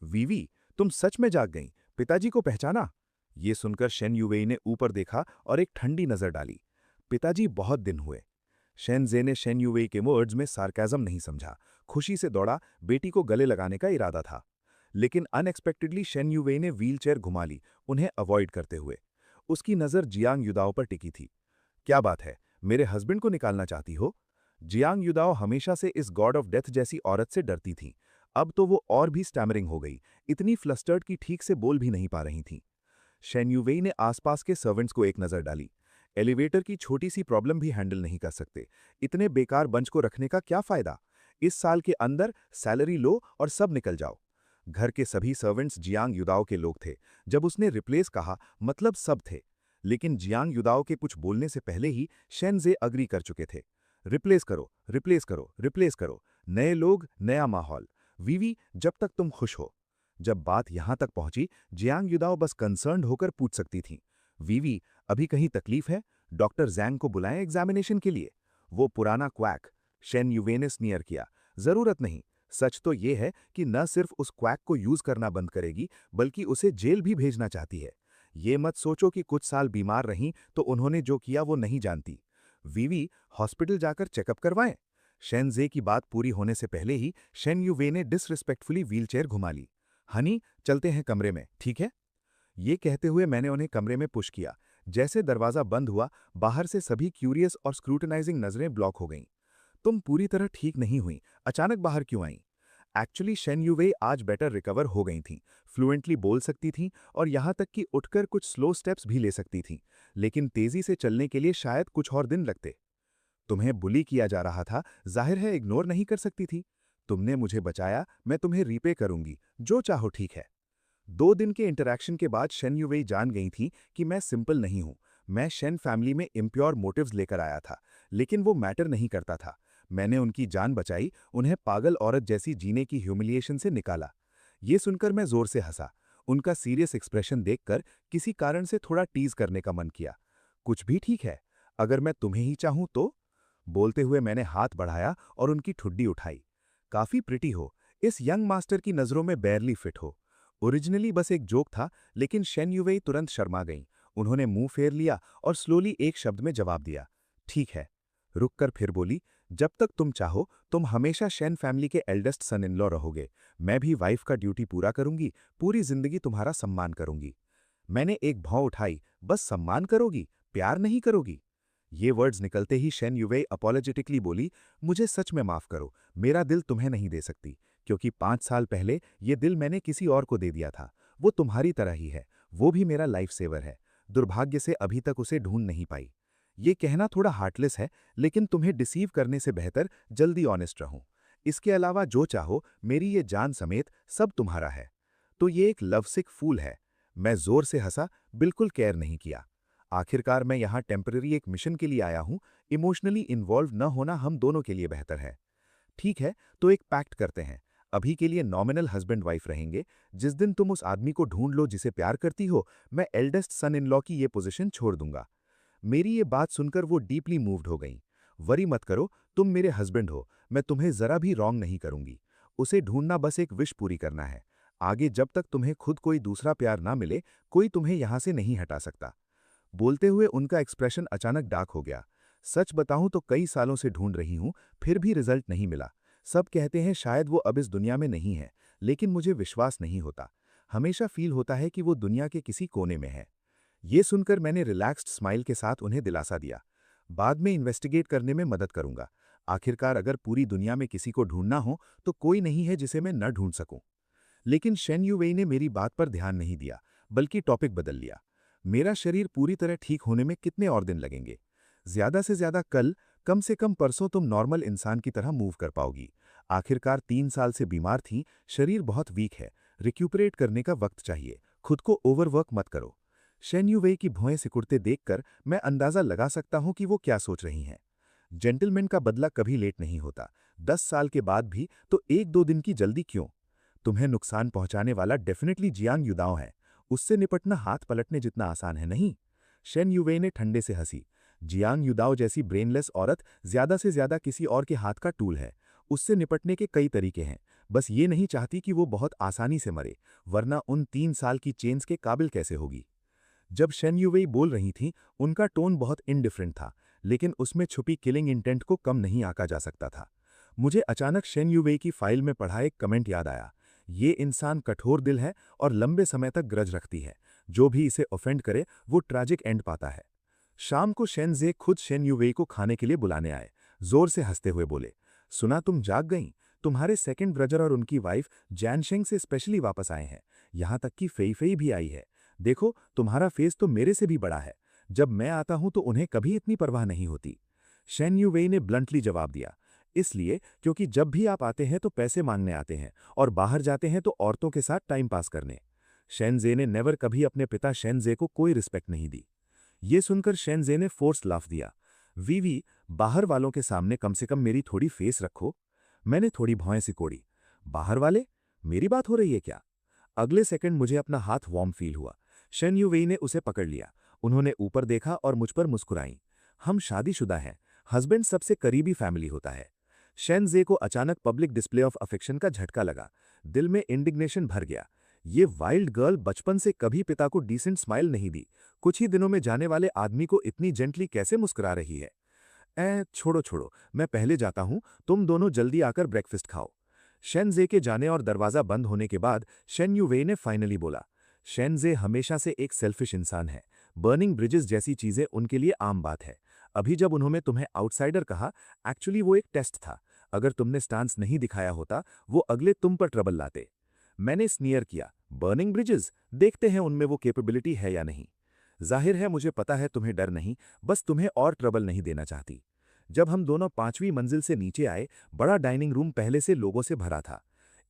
वीवी, तुम सच में जाग गईं, पिताजी को पहचाना? ये सुनकर शेन युवेई ने ऊपर देखा और एक ठंडी नज़र डाली। पिताजी बहुत दिन हुए। शेनज़े ने शेन युवेई के वर्ड्स में सार्काज़म नहीं समझा, खुशी से दौड़ा, बेटी को गले लगाने का इरादा था। लेकिन अनएक्सपेक्टेडली शेन युवेई ने व्हीलचेयर घुमा ली, उन्हें अवॉइड करते हुए। उसकी नज़र जियांग युदाओ पर टिकी थी। क्या बात है, मेरे हस्बैंड को निकालना चाहती हो? जियांग युदाओ हमेशा से इस गॉड ऑफ डेथ जैसी औरत से डरती थीं। अब तो वो और भी स्टैमरिंग हो गई, इतनी फ्लस्टर्ड कि ठीक से बोल भी नहीं पा रही थीं। शेन युवेई ने आसपास के सर्वेंट्स को एक नज़र डाली। एलिवेटर की छोटी सी प्रॉब्लम भी हैंडल नहीं कर सकते, इतने बेकार बंच को रखने का क्या फ़ायदा? इस साल के अंदर सैलरी लो और सब निकल जाओ। घर के सभी सर्वेंट्स जियांग युदाओ के लोग थे। जब उसने रिप्लेस कहा, मतलब सब थे। लेकिन जियांग युदाओ के कुछ बोलने से पहले ही शेनज़े अग्री कर चुके थे। रिप्लेस करो, रिप्लेस करो, रिप्लेस करो। नए लोग, नया माहौल। वीवी, जब तक तुम खुश हो। जब बात यहां तक पहुंची, जियांग युदाओ बस कंसर्न्ड होकर पूछ सकती थीं, वीवी, अभी कहीं तकलीफ है? डॉक्टर जैंग को बुलाएं एग्जामिनेशन के लिए। वो पुराना क्वैक। शेन युवे ने स्नीयर किया। जरूरत नहीं। सच तो ये है कि न सिर्फ उस क्वैक को यूज करना बंद करेगी, बल्कि उसे जेल भी भेजना चाहती है। ये मत सोचो कि कुछ साल बीमार रहीं तो उन्होंने जो किया वो नहीं जानती। वीवी, हॉस्पिटल जाकर चेकअप करवाएं। शेनज़े की बात पूरी होने से पहले ही शेन युवे ने डिसरिस्पेक्टफुली व्हीलचेयर घुमा ली। हनी, चलते हैं कमरे में, ठीक है? ये कहते हुए मैंने उन्हें कमरे में पुश किया। जैसे दरवाजा बंद हुआ, बाहर से सभी क्यूरियस और स्क्रूटनाइजिंग नजरें ब्लॉक हो गईं। तुम पूरी तरह ठीक नहीं हुई, अचानक बाहर क्यों आईं? एक्चुअली शेन युवे आज बेटर रिकवर हो गई थीं, फ्लुएंटली बोल सकती थीं और यहाँ तक कि उठकर कुछ स्लो स्टेप्स भी ले सकती थीं, लेकिन तेजी से चलने के लिए शायद कुछ और दिन लगते। तुम्हें बुली किया जा रहा था, जाहिर है इग्नोर नहीं कर सकती थी। तुमने मुझे बचाया, मैं तुम्हें रीपे करूंगी, जो चाहो ठीक है। 2 दिन के इंटरैक्शन के बाद शेन युवेई जान गई थी कि मैं सिंपल नहीं हूं। मैं शेन फैमिली में इम्प्योर मोटिव्स लेकर आया था, लेकिन वो मैटर नहीं करता था। मैंने उनकी जान बचाई, उन्हें पागल औरत जैसी जीने की ह्यूमिलिएशन से निकाला। ये सुनकर मैं जोर से हंसा। उनका सीरियस एक्सप्रेशन देखकर किसी कारण से थोड़ा टीज करने का मन किया। कुछ भी ठीक है, अगर मैं तुम्हें ही चाहूं तो? बोलते हुए मैंने हाथ बढ़ाया और उनकी ठुड्डी उठाई। काफी प्रिटी हो, इस यंग मास्टर की नजरों में बैरली फिट हो। ओरिजिनली बस एक जोक था, लेकिन शेन युवेई तुरंत शर्मा गईं। उन्होंने मुंह फेर लिया और स्लोली एक शब्द में जवाब दिया, ठीक है। रुककर फिर बोली, जब तक तुम चाहो, तुम हमेशा शेन फैमिली के एल्डेस्ट सन इन लॉ रहोगे। मैं भी वाइफ का ड्यूटी पूरा करूंगी, पूरी जिंदगी तुम्हारा सम्मान करूंगी। मैंने एक भौं उठाई, बस सम्मान करोगी, प्यार नहीं करोगी? ये वर्ड्स निकलते ही शेन युवेई अपॉलोजेटिकली बोली, मुझे सच में माफ करो, मेरा दिल तुम्हें नहीं दे सकती, क्योंकि 5 साल पहले ये दिल मैंने किसी और को दे दिया था। वो तुम्हारी तरह ही है, वो भी मेरा लाइफ सेवर है। दुर्भाग्य से अभी तक उसे ढूंढ नहीं पाई। ये कहना थोड़ा हार्टलेस है, लेकिन तुम्हें डिसीव करने से बेहतर जल्दी ऑनेस्ट रहूं। इसके अलावा जो चाहो, मेरी ये जान समेत सब तुम्हारा है। तो ये एक लवसिक फूल है। मैं जोर से हंसा, बिल्कुल केयर नहीं किया। आखिरकार मैं यहाँ टेम्पररी एक मिशन के लिए आया हूँ, इमोशनली इन्वॉल्व न होना हम दोनों के लिए बेहतर है। ठीक है, तो एक पैक्ट करते हैं। अभी के लिए नॉमिनल हस्बैंड वाइफ रहेंगे। जिस दिन तुम उस आदमी को ढूंढ लो जिसे प्यार करती हो, मैं एल्डेस्ट सन इन लॉ की ये पोजीशन छोड़ दूंगा। मेरी ये बात सुनकर वो डीपली मूव्ड हो गईं। वरी मत करो, तुम मेरे हस्बैंड हो, मैं तुम्हें जरा भी रॉन्ग नहीं करूंगी। उसे ढूंढना बस एक विश पूरी करना है। आगे जब तक तुम्हें खुद कोई दूसरा प्यार ना मिले, कोई तुम्हें यहां से नहीं हटा सकता। बोलते हुए उनका एक्सप्रेशन अचानक डार्क हो गया। सच बताऊं तो कई सालों से ढूंढ रही हूं, फिर भी रिजल्ट नहीं मिला। सब कहते हैं शायद वो अब इस दुनिया में नहीं है, लेकिन मुझे विश्वास नहीं होता। हमेशा फील होता है कि वो दुनिया के किसी कोने में है। ये सुनकर मैंने रिलैक्स्ड स्माइल के साथ उन्हें दिलासा दिया, बाद में इन्वेस्टिगेट करने में मदद करूंगा। आखिरकार अगर पूरी दुनिया में किसी को ढूंढना हो तो कोई नहीं है जिसे मैं न ढूंढ सकूं। लेकिन शेन युवेई ने मेरी बात पर ध्यान नहीं दिया, बल्कि टॉपिक बदल लिया। मेरा शरीर पूरी तरह ठीक होने में कितने और दिन लगेंगे? ज्यादा से ज्यादा कल, कम से कम परसों तुम नॉर्मल इंसान की तरह मूव कर पाओगी। आखिरकार 3 साल से बीमार थी, शरीर बहुत वीक है, रिक्यूपरेट करने का वक्त चाहिए, खुद को ओवरवर्क मत करो। शेन युवेई की भौएं सिकुड़ते देखकर मैं अंदाजा लगा सकता हूं कि वो क्या सोच रही हैं। जेंटलमैन का बदला कभी लेट नहीं होता। 10 साल के बाद भी तो 1-2 दिन की जल्दी क्यों? तुम्हें नुकसान पहुंचाने वाला डेफिनेटली जियांग युदाओ है। उससे निपटना हाथ पलटने जितना आसान है नहीं। शेन युवेई ने ठंडे से हंसी। जियांग युदाओ जैसी ब्रेनलेस औरत ज्यादा से ज्यादा किसी और के हाथ का टूल है। उससे निपटने के कई तरीके हैं, बस ये नहीं चाहती कि वो बहुत आसानी से मरे, वरना उन 3 साल की चेन्स के काबिल कैसे होगी। जब शेन युवेई बोल रही थीं, उनका टोन बहुत इनडिफरेंट था, लेकिन उसमें छुपी किलिंग इंटेंट को कम नहीं आंका जा सकता था। मुझे अचानक शेन युवेई की फाइल में पढ़ा एक कमेंट याद आया। ये इंसान कठोर दिल है और लंबे समय तक ग्रज रखती है। जो भी इसे ऑफेंड करे वो ट्रैजिक एंड पाता है। शाम को शेनजे खुद शेन युवेई को खाने के लिए बुलाने आए। जोर से हंसते हुए बोले, सुना तुम जाग गईं? तुम्हारे सेकंड ब्रदर और उनकी वाइफ जैनशेंग से स्पेशली वापस आए हैं। यहां तक कि फेई फेई भी आई है। देखो, तुम्हारा फेस तो मेरे से भी बड़ा है। जब मैं आता हूं तो उन्हें कभी इतनी परवाह नहीं होती। शेन युवेई ने ब्लंटली जवाब दिया, इसलिए क्योंकि जब भी आप आते हैं तो पैसे मांगने आते हैं और बाहर जाते हैं तो औरतों के साथ टाइम पास करने। शेनजे ने नेवर कभी अपने पिता शेनजे को कोई रिस्पेक्ट नहीं दी। ये सुनकर शेनजे ने फोर्स लाफ दिया। वीवी, बाहर वालों के सामने कम से कम मेरी थोड़ी फेस रखो। मैंने थोड़ी भौएं सिकोड़ी। बाहर वाले? मेरी बात हो रही है क्या? अगले सेकंड मुझे अपना हाथ वार्म फील हुआ। शेन युवेई ने उसे पकड़ लिया। उन्होंने ऊपर देखा और मुझ पर मुस्कुराई। हम शादीशुदा हैं। हस्बैंड सबसे करीबी फैमिली होता है। शेनजे को अचानक पब्लिक डिस्प्ले ऑफ अफेक्शन का झटका लगा। दिल में इंडिग्नेशन भर गया। ये वाइल्ड गर्ल बचपन से कभी पिता को डिसेंट स्माइल नहीं दी। कुछ ही दिनों में जाने वाले आदमी को इतनी जेंटली कैसे मुस्कुरा रही है। छोड़ो छोड़ो, मैं पहले जाता हूं, तुम दोनों जल्दी आकर ब्रेकफास्ट खाओ। शेनजे के जाने और दरवाजा बंद होने के बाद शेन युवेई ने फाइनली बोला। शेनजे हमेशा से एक सेल्फिश इंसान है। बर्निंग ब्रिजेस जैसी चीजें उनके लिए आम बात है। अभी जब उन्होंने तुम्हें आउटसाइडर कहा, एक्चुअली वो एक टेस्ट था। अगर तुमने स्टांस नहीं दिखाया होता, वो अगले तुम पर ट्रबल लाते। मैंने स्नीयर किया, बर्निंग ब्रिजेस, देखते हैं उनमें वो कैपेबिलिटी है या नहीं। जाहिर है मुझे पता है तुम्हें डर नहीं, बस तुम्हें और ट्रबल नहीं देना चाहती। जब हम दोनों 5वीं मंजिल से नीचे आए, बड़ा डाइनिंग रूम पहले से लोगों से भरा था।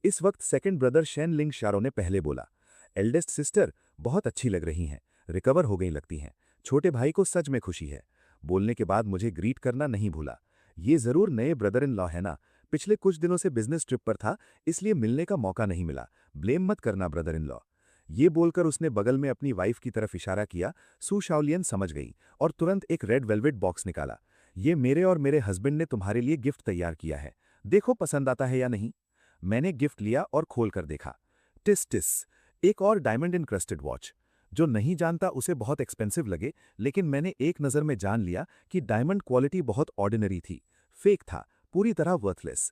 इस वक्त सेकंड ब्रदर शेन लिंग शारो ने पहले बोला, एल्डेस्ट सिस्टर, बहुत अच्छी लग रही हैं, रिकवर हो गई लगती हैं। छोटे भाई को सच में खुशी है। बोलने के बाद मुझे ग्रीट करना नहीं भूला। ये जरूर नए ब्रदर इन लॉ है ना? पिछले कुछ दिनों से बिजनेस ट्रिप पर था, इसलिए मिलने का मौका नहीं मिला। ब्लेम मत करना ब्रदर इन लॉ। ये बोलकर उसने बगल में अपनी वाइफ की तरफ इशारा किया। सू शाओलियन समझ गई और तुरंत एक रेड वेलवेट बॉक्स निकाला। ये मेरे और मेरे हस्बैंड ने तुम्हारे लिए गिफ्ट तैयार किया है, देखो पसंद आता है या नहीं। मैंने गिफ्ट लिया और खोल कर देखा। टिस टिस, एक और डायमंड इनक्रस्टेड वॉच। जो नहीं जानता उसे बहुत एक्सपेंसिव लगे, लेकिन मैंने एक नज़र में जान लिया कि डायमंड क्वालिटी बहुत ऑर्डिनरी थी, फेक था, पूरी तरह वर्थलेस।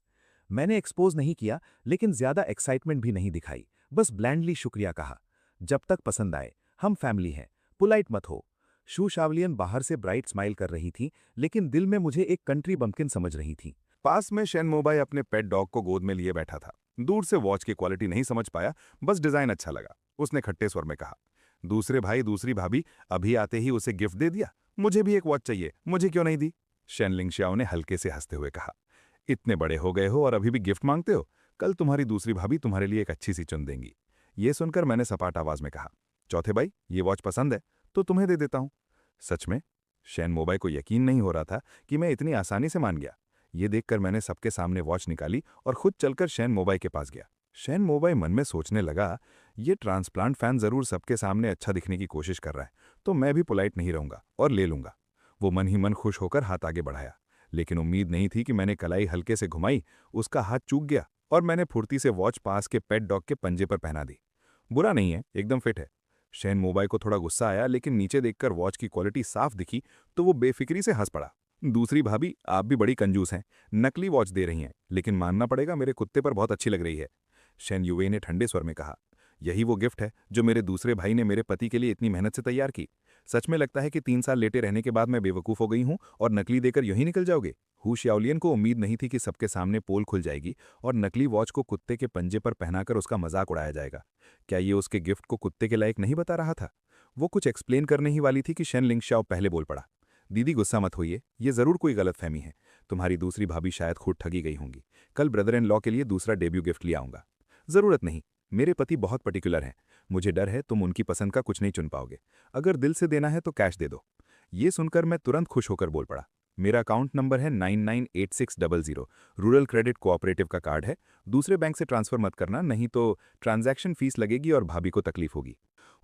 मैंने एक्सपोज नहीं किया, लेकिन ज्यादा एक्साइटमेंट भी नहीं दिखाई, बस ब्लैंडली शुक्रिया कहा। जब तक पसंद आए, हम फैमिली हैं, पुलाइट मत हो। शू शावलियन बाहर से ब्राइट स्माइल कर रही थी, लेकिन दिल में मुझे एक कंट्री बम्पकिन समझ रही थी। पास में शेन मोबाई अपने पेट डॉग को गोद में लिए बैठा था। दूर से वॉच की क्वालिटी नहीं समझ पाया, बस डिजाइन अच्छा लगा। उसने खट्टे स्वर में कहा, दूसरे भाई दूसरी भाभी अभी आते ही उसे गिफ्ट दे दिया। मुझे भी एक वॉच चाहिए, मुझे क्यों नहीं दी? शेन लिंगशियाओ ने हल्के से हंसते हुए कहा, इतने बड़े हो गए हो और अभी भी गिफ्ट मांगते हो? कल तुम्हारी दूसरी भाभी तुम्हारे लिए एक अच्छी सी चुन देंगी। ये सुनकर मैंने सपाट आवाज में कहा, चौथे भाई, ये वॉच पसंद है तो तुम्हें दे देता हूं। सच में? शेन मोबाई को यकीन नहीं हो रहा था कि मैं इतनी आसानी से मान गया। ये देखकर मैंने सबके सामने वॉच निकाली और खुद चलकर शेन मोबाई के पास गया। शेन मोबाई मन में सोचने लगा, ये ट्रांसप्लांट फैन जरूर सबके सामने अच्छा दिखने की कोशिश कर रहा है, तो मैं भी पोलाइट नहीं रहूंगा और ले लूंगा। वो मन ही मन खुश होकर हाथ आगे बढ़ाया, लेकिन उम्मीद नहीं थी कि मैंने कलाई हल्के से घुमाई, उसका हाथ चूक गया और मैंने फुर्ती से वॉच पास के पेट डॉग के पंजे पर पहना दी। बुरा नहीं है, एकदम फिट है। शेन मोबाई को थोड़ा गुस्सा आया, लेकिन नीचे देखकर वॉच की क्वालिटी साफ दिखी तो वो बेफिक्री से हंस पड़ा। दूसरी भाभी, आप भी बड़ी कंजूस हैं, नकली वॉच दे रही हैं, लेकिन मानना पड़ेगा मेरे कुत्ते पर बहुत अच्छी लग रही है। शेन युवेई ने ठंडे स्वर में कहा, यही वो गिफ्ट है जो मेरे दूसरे भाई ने मेरे पति के लिए इतनी मेहनत से तैयार की। सच में लगता है कि 3 साल लेटे रहने के बाद मैं बेवकूफ़ हो गई हूं और नकली देकर यहीं निकल जाओगे। हू शाओलियन को उम्मीद नहीं थी कि सबके सामने पोल खुल जाएगी और नकली वॉच को कुत्ते के पंजे पर पहनाकर उसका मजाक उड़ाया जाएगा। क्या ये उसके गिफ्ट को कुत्ते के लायक नहीं बता रहा था? वो कुछ एक्सप्लेन करने ही वाली थी कि शेन लिंगशाओ पहले बोल पड़ा, दीदी गुस्सा मत होइए, ये जरूर कोई गलतफहमी है। तुम्हारी दूसरी भाभी शायद खुद ठगी गई होंगी। कल ब्रदर इन लॉ के लिए दूसरा डेब्यू गिफ्ट ले आऊंगा। जरूरत नहीं, मेरे पति बहुत पर्टिकुलर हैं। मुझे डर है तुम उनकी पसंद का कुछ नहीं चुन पाओगे। अगर दिल से देना है तो कैश दे दो। ये सुनकर मैं तुरंत खुश होकर बोल पड़ा, मेरा अकाउंट नंबर है 998600। रूरल क्रेडिट कोऑपरेटिव का कार्ड है। दूसरे बैंक से ट्रांसफर मत करना, नहीं तो ट्रांजैक्शन फीस लगेगी और भाभी को तकलीफ होगी।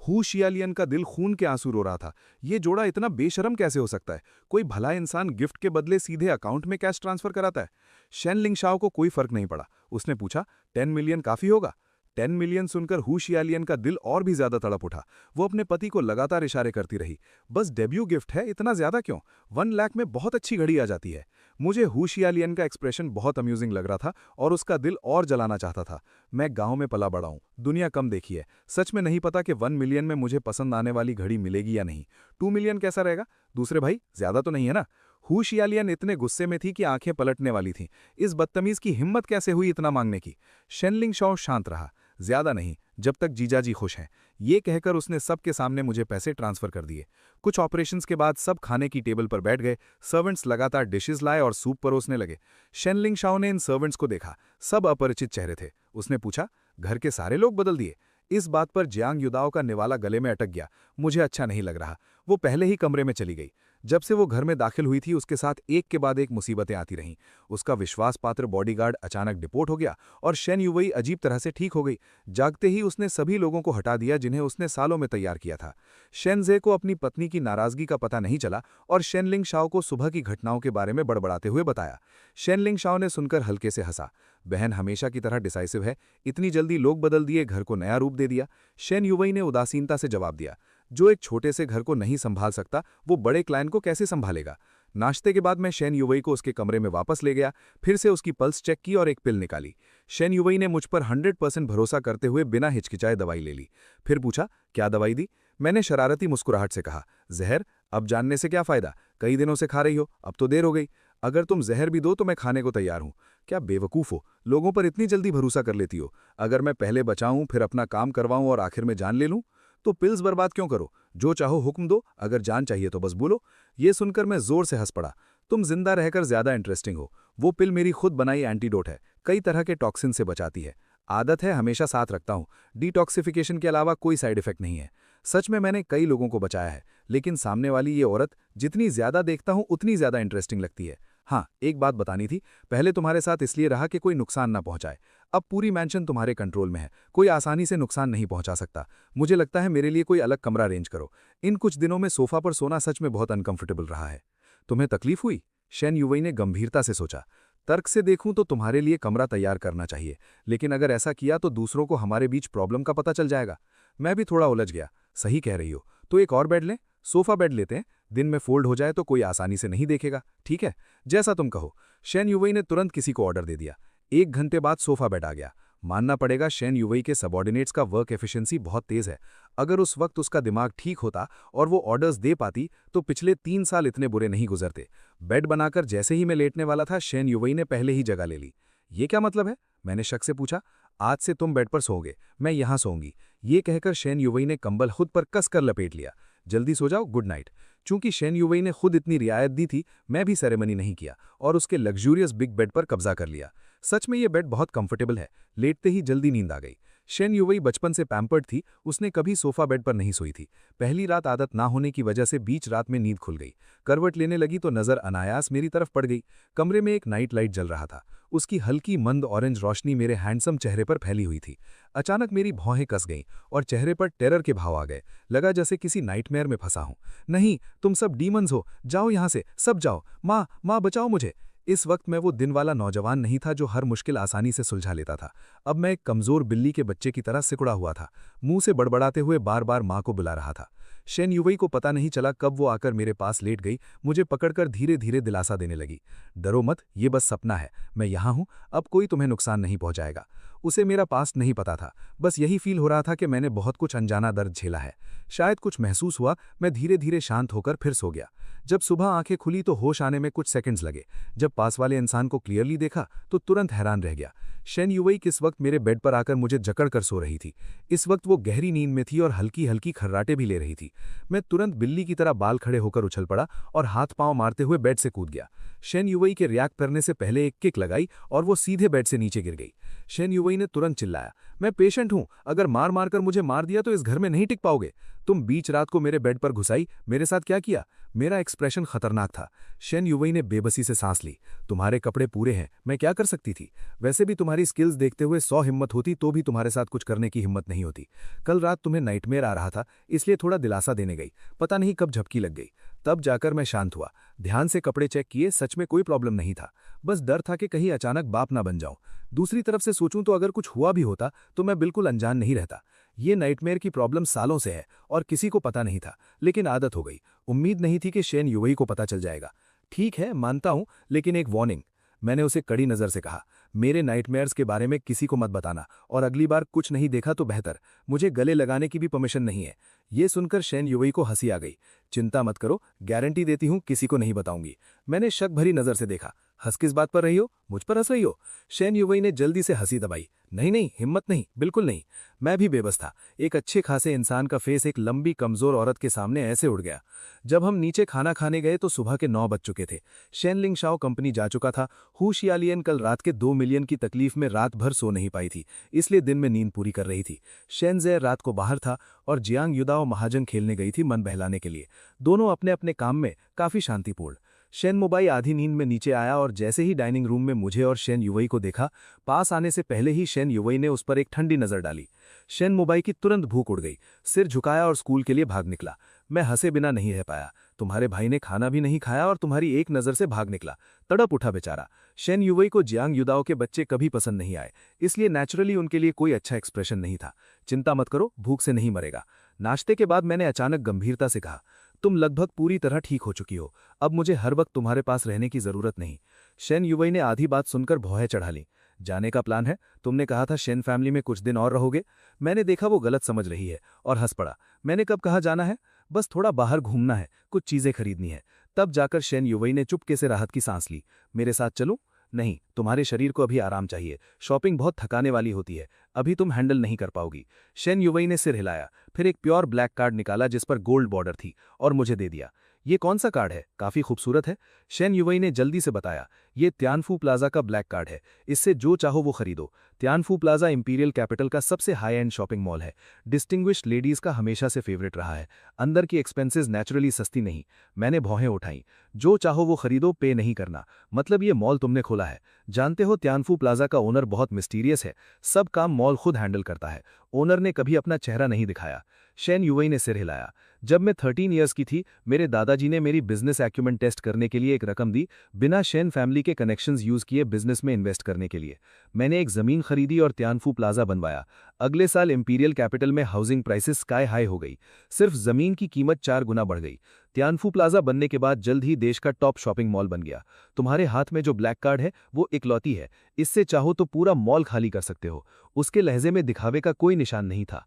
हू शियालियन का दिल खून के आंसू रो रहा था। ये जोड़ा इतना बेशरम कैसे हो सकता है? कोई भला इंसान गिफ्ट के बदले सीधे अकाउंट में कैश ट्रांसफर कराता है? शेन लिंगशाओ को कोई फर्क नहीं पड़ा। उसने पूछा, 10 मिलियन काफी होगा? 10 मिलियन सुनकर हू शियालियन का दिल और भी ज्यादा तड़प उठा। वो अपने पति को लगातार इशारे करती रही, बस डेब्यू गिफ्ट है, इतना ज्यादा क्यों? 1 लाख में बहुत अच्छी घड़ी आ जाती है। मुझे हू शियालियन का एक्सप्रेशन बहुत अम्यूजिंग लग रहा था और उसका दिल और जलाना चाहता था। मैं गांव में पला बड़ा हूं, दुनिया कम देखी है। सच में नहीं पता कि 1 मिलियन में मुझे पसंद आने वाली घड़ी मिलेगी या नहीं। 2 मिलियन कैसा रहेगा? दूसरे भाई, ज्यादा तो नहीं है ना? हू शियालियन इतने गुस्से में थी कि आंखें पलटने वाली थीं। इस बदतमीज की हिम्मत कैसे हुई इतना मांगने की? शेन लिंगशाओ शांत रहा। ज्यादा नहीं, जब तक जीजाजी खुश हैं। ये कहकर उसने सबके सामने मुझे पैसे ट्रांसफर कर दिए। कुछ ऑपरेशंस के बाद सब खाने की टेबल पर बैठ गए। सर्वेंट्स लगातार डिशेस लाए और सूप परोसने लगे। शेन लिंगशाओ ने इन सर्वेंट्स को देखा, सब अपरिचित चेहरे थे। उसने पूछा, घर के सारे लोग बदल दिए? इस बात पर जियांग युदाओ का निवाला गले में अटक गया। मुझे अच्छा नहीं लग रहा। वो पहले ही कमरे में चली गई। जब से वो घर में दाखिल हुई थी, उसके साथ एक के बाद एक मुसीबतें आती रहीं। उसका विश्वास पात्र बॉडीगार्ड अचानक डिपोर्ट हो गया और शेन युवई अजीब तरह से ठीक हो गई। जागते ही उसने सभी लोगों को हटा दिया जिन्हें उसने सालों में तैयार किया था। शेनजे को अपनी पत्नी की नाराजगी का पता नहीं चला और शेन लिंगशाओ को सुबह की घटनाओं के बारे में बड़बड़ाते हुए बताया। शेन लिंगशाओ ने सुनकर हल्के से हंसा। बहन हमेशा की तरह डिसाइसिव है, इतनी जल्दी लोग बदल दिए, घर को नया रूप दे दिया। शेन युवई ने उदासीनता से जवाब दिया, जो एक छोटे से घर को नहीं संभाल सकता, वो बड़े क्लाइंट को कैसे संभालेगा? नाश्ते के बाद मैं शेन युवई को उसके कमरे में वापस ले गया, फिर से उसकी पल्स चेक की और एक पिल निकाली। शेन युवई ने मुझ पर 100% भरोसा करते हुए बिना हिचकिचाए दवाई ले ली। फिर पूछा, क्या दवाई दी? मैंने शरारती मुस्कुराहट से कहा, जहर। अब जानने से क्या फायदा? कई दिनों से खा रही हो, अब तो देर हो गई। अगर तुम जहर भी दो तो मैं खाने को तैयार हूं। क्या बेवकूफ हो, लोगों पर इतनी जल्दी भरोसा कर लेती हो। अगर मैं पहले बचाऊं, फिर अपना काम करवाऊं और आखिर में जान ले लूं, तो पिल्स बर्बाद क्यों करो? जो चाहो हुक्म दो, अगर जान चाहिए तो बस बोलो। ये सुनकर मैं जोर से हंस पड़ा। तुम जिंदा रहकर ज्यादा इंटरेस्टिंग हो। वो पिल मेरी खुद बनाई एंटीडोट है, कई तरह के टॉक्सिन से बचाती है। आदत है, हमेशा साथ रखता हूं। डिटॉक्सिफिकेशन के अलावा कोई साइड इफेक्ट नहीं है। सच में मैंने कई लोगों को बचाया है, लेकिन सामने वाली ये औरत, जितनी ज्यादा देखता हूं उतनी ज्यादा इंटरेस्टिंग लगती है। हाँ, एक बात बतानी थी। पहले तुम्हारे साथ इसलिए रहा कि कोई नुकसान ना पहुंचाए। अब पूरी मैंशन तुम्हारे कंट्रोल में है, कोई आसानी से नुकसान नहीं पहुंचा सकता। मुझे लगता है मेरे लिए कोई अलग कमरा अरेंज करो। इन कुछ दिनों में सोफा पर सोना सच में बहुत अनकंफर्टेबल रहा है। तुम्हें तकलीफ हुई? शेन युवई ने गंभीरता से सोचा। तर्क से देखूं तो तुम्हारे लिए कमरा तैयार करना चाहिए, लेकिन अगर ऐसा किया तो दूसरों को हमारे बीच प्रॉब्लम का पता चल जाएगा। मैं भी थोड़ा उलझ गया। सही कह रही हो, तो एक और बेड लें? सोफा बेड लेते हैं, दिन में फोल्ड हो जाए तो कोई आसानी से नहीं देखेगा। ठीक है, जैसा तुम कहो। शेन युवई ने तुरंत किसी को ऑर्डर दे दिया। 1 घंटे बाद सोफा बेड आ गया। मानना पड़ेगा, शेन युवई के सबॉर्डिनेट्स का वर्क एफिशिएंसी बहुत तेज है। अगर उस वक्त उसका दिमाग ठीक होता और वो ऑर्डर्स दे पाती तो पिछले 3 साल इतने बुरे नहीं गुजरते। बेड बनाकर जैसे ही मैं लेटने वाला था, शेन युवई ने पहले ही जगह ले ली। ये क्या मतलब है? मैंने शक से पूछा। आज से तुम बेड पर सोओगे, मैं यहां सोऊंगी। ये कहकर शेन युवई ने कंबल खुद पर कसकर लपेट लिया। जल्दी सो जाओ, गुड नाइट। चूंकि शेन युवई ने खुद इतनी रियायत दी थी, मैं भी सेरेमनी नहीं किया और उसके लग्जूरियस बिग बेड पर कब्जा कर लिया। सच में ये बेड बहुत कंफर्टेबल है। लेटते ही जल्दी नींद आ गई। शेन युवई बचपन से पैम्पर्ड थी, उसने कभी सोफा बेड पर नहीं सोई थी। पहली रात आदत ना होने की वजह से बीच रात में नींद खुल गई। करवट लेने लगी तो नजर अनायास मेरी तरफ पड़ गई। कमरे में एक नाइट लाइट जल रहा था। उसकी हल्की मंद ऑरेंज रोशनी मेरे हैंडसम चेहरे पर फैली हुई थी। अचानक मेरी भौहें कस गईं और चेहरे पर टेरर के भाव आ गए। लगा जैसे किसी नाइटमेयर में फंसा हूं। नहीं, तुम सब डीमंस हो, जाओ यहां से, सब जाओ। माँ, माँ बचाओ मुझे। इस वक्त मैं वो दिन वाला नौजवान नहीं था जो हर मुश्किल आसानी से सुलझा लेता था। अब मैं एक कमजोर बिल्ली के बच्चे की तरह सिकुड़ा हुआ था, मुंह से बड़बड़ाते हुए बार बार माँ को बुला रहा था। शेन युवई को पता नहीं चला कब वो आकर मेरे पास लेट गई, मुझे पकड़कर धीरे धीरे दिलासा देने लगी। डरो मत, ये बस सपना है, मैं यहाँ हूँ, अब कोई तुम्हें नुकसान नहीं पहुँचाएगा। उसे मेरा पास्ट नहीं पता था, बस यही फील हो रहा था कि मैंने बहुत कुछ अनजाना दर्द झेला है। शायद कुछ महसूस हुआ, मैं धीरे धीरे शांत होकर फिर सो गया। जब सुबह आंखें खुली तो होश आने में कुछ सेकंड्स लगे। जब पास वाले इंसान को क्लियरली देखा तो तुरंत हैरान रह गया। शेन युवई किस वक्त मेरे बेड पर आकर मुझे जकड़ कर सो रही थी। इस वक्त वो गहरी नींद में थी और हल्की हल्की खर्राटे भी ले रही थी। मैं तुरंत बिल्ली की तरह बाल खड़े होकर उछल पड़ा और हाथ पांव मारते हुए बेड से कूद गया। शेन युवई के रिएक्ट करने से पहले एक किक लगाई और वो सीधे बेड से नीचे गिर गई। शेन युवई ने तुरंत चिल्लाया, मैं पेशेंट हूं, अगर मार मार कर मुझे मार दिया तो इस घर में नहीं टिक पाओगे। तुम बीच रात को मेरे बेड पर घुसाई, मेरे साथ क्या किया? मेरा एक्सप्रेशन खतरनाक था। शेन युवई ने बेबसी से सांस ली। तुम्हारे कपड़े पूरे हैं, मैं क्या कर सकती थी? वैसे भी तुम्हारी स्किल्स देखते हुए 100 हिम्मत होती तो भी तुम्हारे साथ कुछ करने की हिम्मत नहीं होती। कल रात तुम्हें नाइटमेयर आ रहा था, इसलिए थोड़ा दिलासा देने गई। पता नहीं कब झपकी लग गई। तब जाकर मैं शांत हुआ। ध्यान से कपड़े चेक किए, सच में कोई प्रॉब्लम नहीं था। बस डर था कि कहीं अचानक बाप ना बन जाऊं। दूसरी तरफ से सोचूं तो अगर कुछ हुआ भी होता तो मैं बिल्कुल अनजान नहीं रहता। ये नाइटमेयर की प्रॉब्लम सालों से है और किसी को पता नहीं था, लेकिन आदत हो गई। उम्मीद नहीं थी कि शेन युवई को पता चल जाएगा। ठीक है, मानता हूं, लेकिन एक वार्निंग। मैंने उसे कड़ी नजर से कहा, मेरे नाइटमेयर्स के बारे में किसी को मत बताना, और अगली बार कुछ नहीं देखा तो बेहतर। मुझे गले लगाने की भी परमिशन नहीं है। ये सुनकर शेन युवई को हंसी आ गई। चिंता मत करो, गारंटी देती हूं किसी को नहीं बताऊंगी। मैंने शक भरी नजर से देखा। हंस किस बात पर रही हो? मुझ पर हंस रही हो? शेन युवई ने जल्दी से हंसी दबाई। नहीं नहीं, हिम्मत नहीं, बिल्कुल नहीं। मैं भी बेबस था। एक अच्छे खासे इंसान का फेस एक लंबी कमजोर औरत के सामने ऐसे उड़ गया। जब हम नीचे खाना खाने गए तो सुबह के 9 बज चुके थे। शेन लिंगशाओ कंपनी जा चुका था। हु शियालियन कल रात के 2 मिलियन की तकलीफ में रात भर सो नहीं पाई थी, इसलिए दिन में नींद पूरी कर रही थी। शेनजे रात को बाहर था और जियांग युदाओ महाजन खेलने गई थी मन बहलाने के लिए। दोनों अपने अपने काम में काफी शांतिपूर्ण। शेन मोबाई आधी नींद में नीचे आया और जैसे ही डाइनिंग रूम में मुझे और शेन युवई को देखा, पास आने से पहले ही शेन युवई ने उस पर एक ठंडी नजर डाली। शेन मोबाई की तुरंत भूख उड़ गई, सिर झुकाया और स्कूल के लिए भाग निकला। मैं हंसे बिना नहीं रह पाया। तुम्हारे भाई ने खाना भी नहीं खाया और तुम्हारी एक नजर से भाग निकला। तड़प उठा बेचारा। शेन युवई को जियांग युदाओ के बच्चे कभी पसंद नहीं आए, इसलिए नेचुरली उनके लिए कोई अच्छा एक्सप्रेशन नहीं था। चिंता मत करो, भूख से नहीं मरेगा। नाश्ते के बाद मैंने अचानक गंभीरता से कहा, तुम लगभग पूरी तरह ठीक हो चुकी हो, अब मुझे हर वक्त तुम्हारे पास रहने की जरूरत नहीं। शेन युवई ने आधी बात सुनकर भौहें चढ़ा ली। जाने का प्लान है? तुमने कहा था शेन फैमिली में कुछ दिन और रहोगे। मैंने देखा वो गलत समझ रही है और हंस पड़ा। मैंने कब कहा जाना है? बस थोड़ा बाहर घूमना है, कुछ चीजें खरीदनी है। तब जाकर शेन युवई ने चुपके से राहत की सांस ली। मेरे साथ चलूं? नहीं, तुम्हारे शरीर को अभी आराम चाहिए। शॉपिंग बहुत थकाने वाली होती है, अभी तुम हैंडल नहीं कर पाओगी। शेन युवई ने सिर हिलाया, फिर एक प्योर ब्लैक कार्ड निकाला जिस पर गोल्ड बॉर्डर थी और मुझे दे दिया। ये कौन सा कार्ड है? काफी खूबसूरत है। शेन युवई ने जल्दी से बताया, ये त्यानफू प्लाजा का ब्लैक कार्ड है। इससे जो चाहो वो खरीदो। त्यानफू प्लाजा इंपीरियल कैपिटल का सबसे हाई एंड शॉपिंग मॉल है। डिस्टिंग्विश्ड लेडीज का हमेशा से फेवरेट रहा है। अंदर की एक्सपेंसेस नेचुरली सस्ती नहीं। मैंने भौहें उठाई। जो चाहो वो खरीदो, पे नहीं करना। मतलब ये मॉल तुमने खोला है। जानते हो त्यानफू प्लाजा का ओनर बहुत मिस्टीरियस है, सब काम मॉल खुद हैंडल करता है। ओनर ने कभी अपना चेहरा नहीं दिखाया। शेन युवई ने सिर हिलाया। जब मैं 13 इयर्स की थी, मेरे दादाजी ने मेरी बिजनेस एक्यूमेंट टेस्ट करने के लिए एक रकम दी, बिना शेन फैमिली के कनेक्शंस यूज किए बिजनेस में इन्वेस्ट करने के लिए। मैंने एक जमीन खरीदी और त्यानफू प्लाजा बनवाया। अगले साल इंपीरियल कैपिटल में हाउसिंग प्राइसेस स्काई हाई हो गई। सिर्फ जमीन की कीमत 4 गुना बढ़ गई। त्यानफू प्लाजा बनने के बाद जल्द ही देश का टॉप शॉपिंग मॉल बन गया। तुम्हारे हाथ में जो ब्लैक कार्ड है वो इकलौती है, इससे चाहो तो पूरा मॉल खाली कर सकते हो। उसके लहजे में दिखावे का कोई निशान नहीं था।